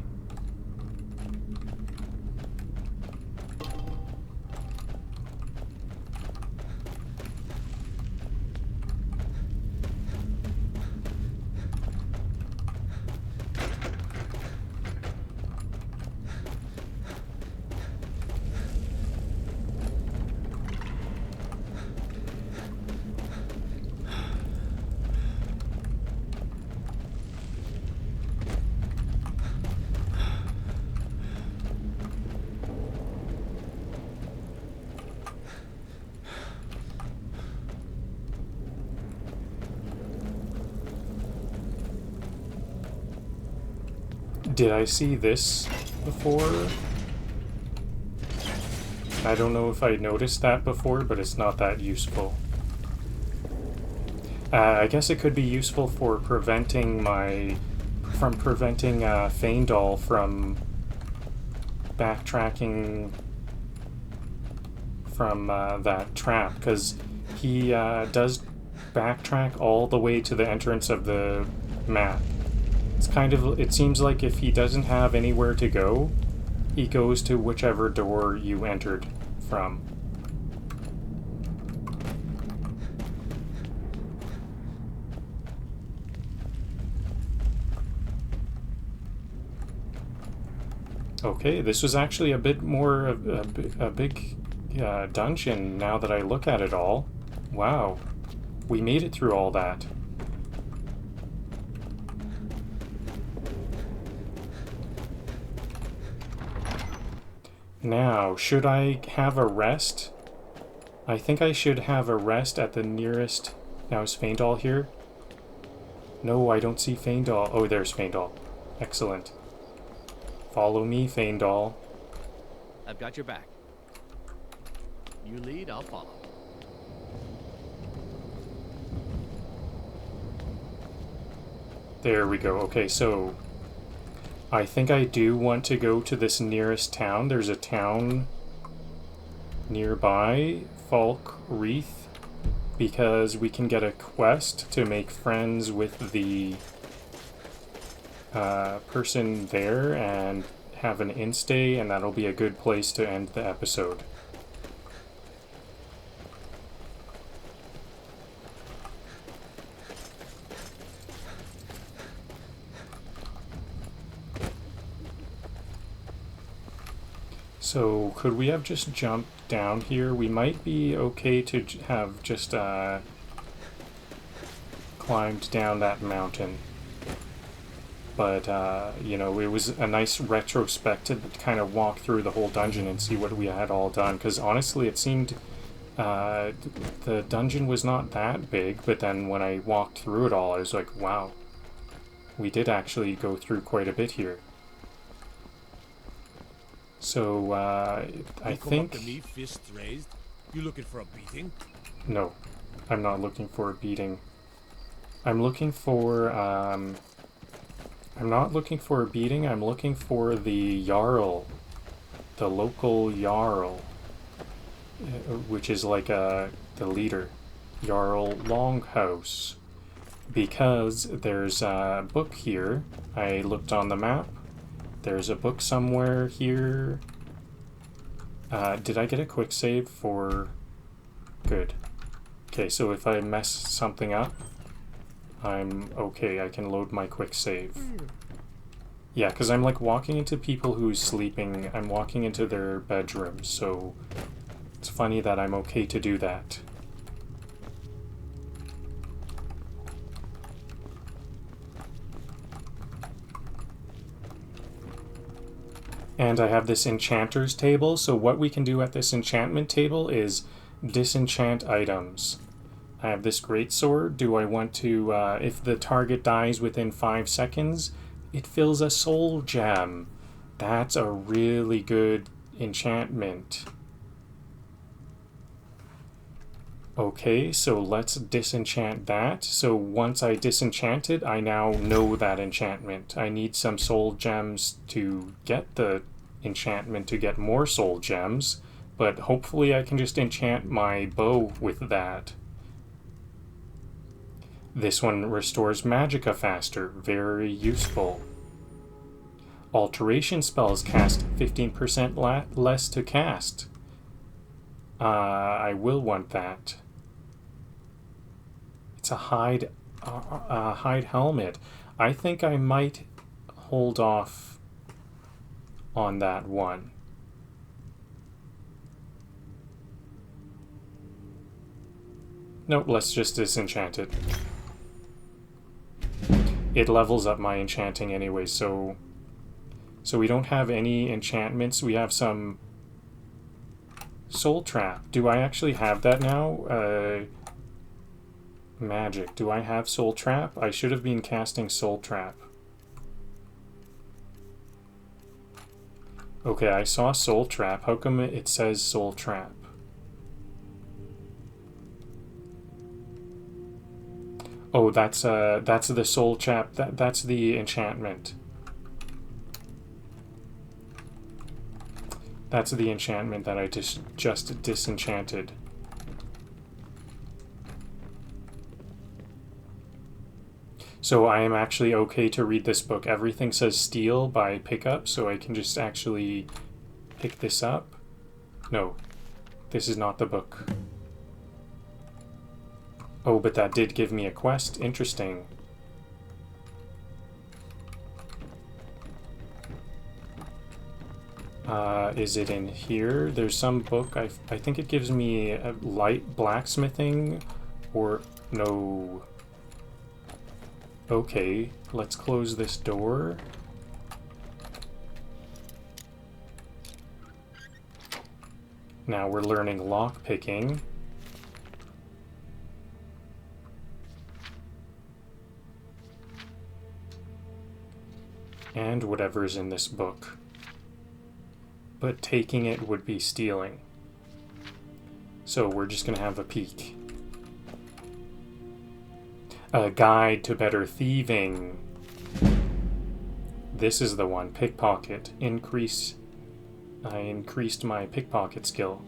Did I see this before? I don't know if I noticed that before, but it's not that useful. I guess it could be useful for preventing Faendal from backtracking from that trap, because he does backtrack all the way to the entrance of the map. It's kind of, it seems like if he doesn't have anywhere to go, he goes to whichever door you entered from. Okay, this was actually a bit more of a big dungeon now that I look at it all. Wow, we made it through all that. Now, should I have a rest? I think I should have a rest at the nearest... Now, is Faendal here? No, I don't see Faendal. Oh, there's Faendal. Excellent. Follow me, Faendal. I've got your back. You lead, I'll follow. There we go. Okay, so... I think I do want to go to this nearest town. There's a town nearby, Falk Wreath, because we can get a quest to make friends with the person there and have an instay, and that'll be a good place to end the episode. So, could we have just jumped down here? We might be okay to have just climbed down that mountain. But, you know, it was a nice retrospective to kind of walk through the whole dungeon and see what we had all done. Because honestly, it seemed the dungeon was not that big, but then when I walked through it all, I was like, wow, we did actually go through quite a bit here. So, I You come think... up to me, fists raised. You looking for a beating? No, I'm not looking for a beating. I'm looking for, I'm not looking for a beating, I'm looking for the Jarl. The local Jarl. Which is like the leader. Jarl Longhouse. Because there's a book here. I looked on the map. There's a book somewhere here. Did I get a quick save for... Good. Okay, so if I mess something up, I'm okay. I can load my quick save. Yeah, because I'm like walking into people who's sleeping. I'm walking into their bedrooms, so it's funny that I'm okay to do that. And I have this enchanters table, so what we can do at this enchantment table is disenchant items. I have this greatsword. Do I want to, if the target dies within 5 seconds, it fills a soul gem. That's a really good enchantment. Okay, so let's disenchant that. So once I disenchant it, I now know that enchantment. I need some soul gems to get the enchantment to get more soul gems, but hopefully I can just enchant my bow with that. This one restores magicka faster. Very useful. Alteration spells cast 15% less to cast. I will want that. It's a hide helmet. I think I might hold off on that one. Nope, let's just disenchant it. It levels up my enchanting anyway, so we don't have any enchantments. We have some soul trap. Do I actually have that now? Magic. Do I have soul trap? I should have been casting soul trap. Okay, I saw soul trap. How come it says soul trap? Oh, that's the soul trap. That's the enchantment. That's the enchantment that I just disenchanted. So I am actually okay to read this book. Everything says steal by pickup, so I can just actually pick this up. No, this is not the book. Oh, but that did give me a quest. Interesting. Is it in here? There's some book. I think it gives me a light blacksmithing, or no. Okay, let's close this door. Now we're learning lockpicking. And whatever's in this book. But taking it would be stealing. So we're just gonna have a peek. A guide to better thieving. This is the one. Pickpocket. Increase. I increased my pickpocket skill.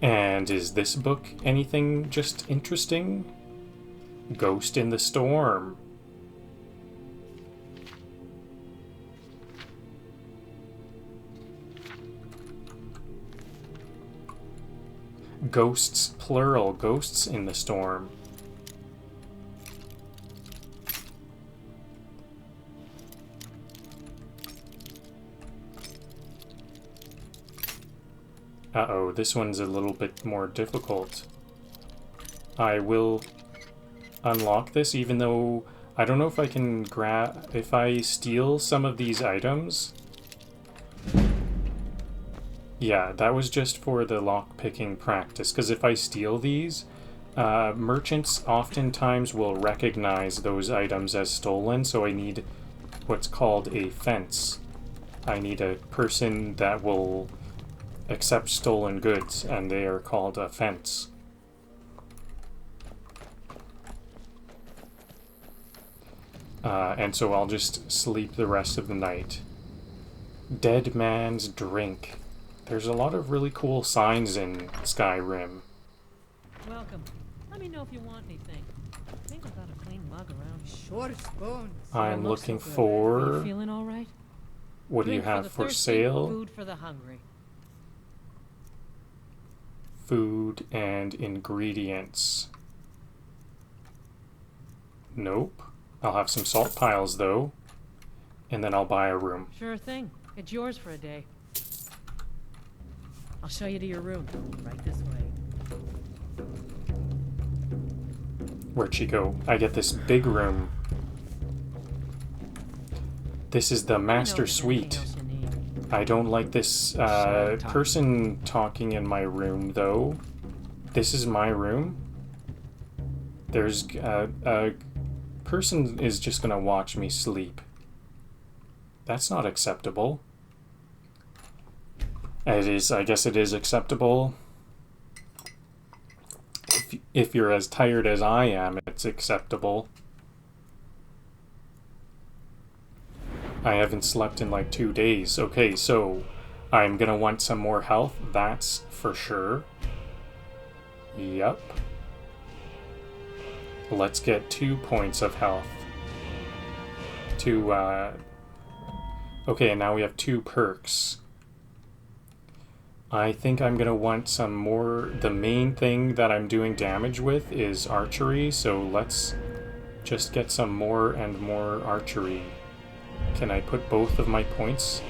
And is this book anything just interesting? Ghost in the Storm. ghosts, plural, ghosts in the storm. Uh-oh, this one's a little bit more difficult. I will unlock this, even though I don't know if I can if I steal some of these items. Yeah, that was just for the lock-picking practice, because if I steal these, merchants oftentimes will recognize those items as stolen, so I need what's called a fence. I need a person that will accept stolen goods, and they are called a fence. And so I'll just sleep the rest of the night. Dead Man's Drink. There's a lot of really cool signs in Skyrim. Welcome. Let me know if you want anything. I think I've got a clean mug around. Sure spoons. I'm looking Are you for... feeling all right? What do you Drink have the for thirsty, sale? Food for the hungry. Food and ingredients. Nope. I'll have some salt piles, though. And then I'll buy a room. Sure thing. It's yours for a day. I'll show you to your room. Right this way. Where'd she go? I get this big room. This is the master suite. I don't like this person talking in my room, though. This is my room. There's a person is just gonna watch me sleep. That's not acceptable. It is, I guess it is acceptable. If you're as tired as I am, it's acceptable. I haven't slept in like 2 days. Okay, so I'm gonna want some more health, that's for sure. Yep. Let's get 2 points of health. Okay, and now we have 2 perks. I think I'm gonna want some more. The main thing that I'm doing damage with is archery, so let's just get some more and more archery. Can I put both of my points?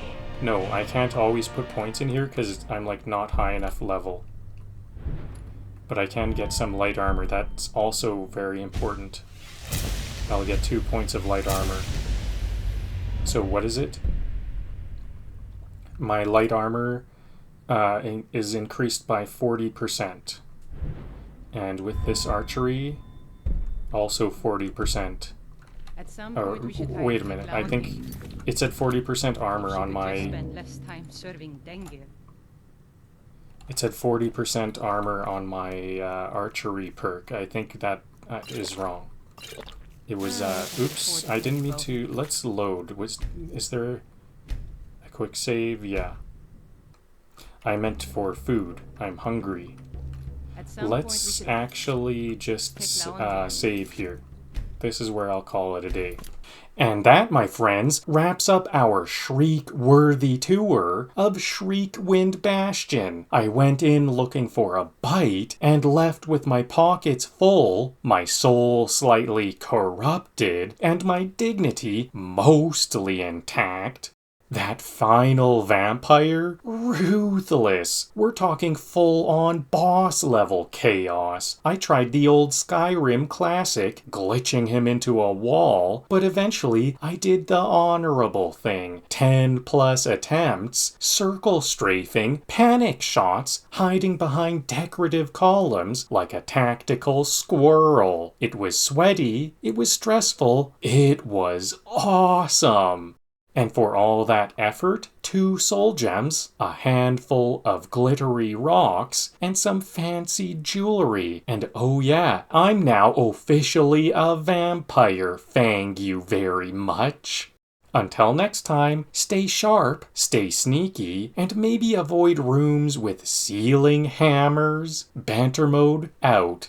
No, I can't always put points in here because I'm like not high enough level. But I can get some light armor. That's also very important. I'll get 2 points of light armor. So what is it? My light armor is increased by 40%. And with this archery, also 40%. At some Oh, point we should wait a minute. I think it's at 40% armor on my... spend less time serving dengue. It's at 40% armor on my archery perk. I think that is wrong. It was, oops, I didn't mean to... Let's load. Is there a quick save? Yeah. I meant for food. I'm hungry. Let's actually just save here. This is where I'll call it a day. And that, my friends, wraps up our Shriek-worthy tour of Windshriek Bastion. I went in looking for a bite and left with my pockets full, my soul slightly corrupted, and my dignity mostly intact. That final vampire? Ruthless. We're talking full-on boss-level chaos. I tried the old Skyrim classic, glitching him into a wall, but eventually I did the honorable thing. 10+ attempts, circle strafing, panic shots, hiding behind decorative columns like a tactical squirrel. It was sweaty, it was stressful, it was awesome. And for all that effort, 2 soul gems, a handful of glittery rocks, and some fancy jewelry. And oh yeah, I'm now officially a vampire, thank you very much. Until next time, stay sharp, stay sneaky, and maybe avoid rooms with ceiling hammers. Banter mode out.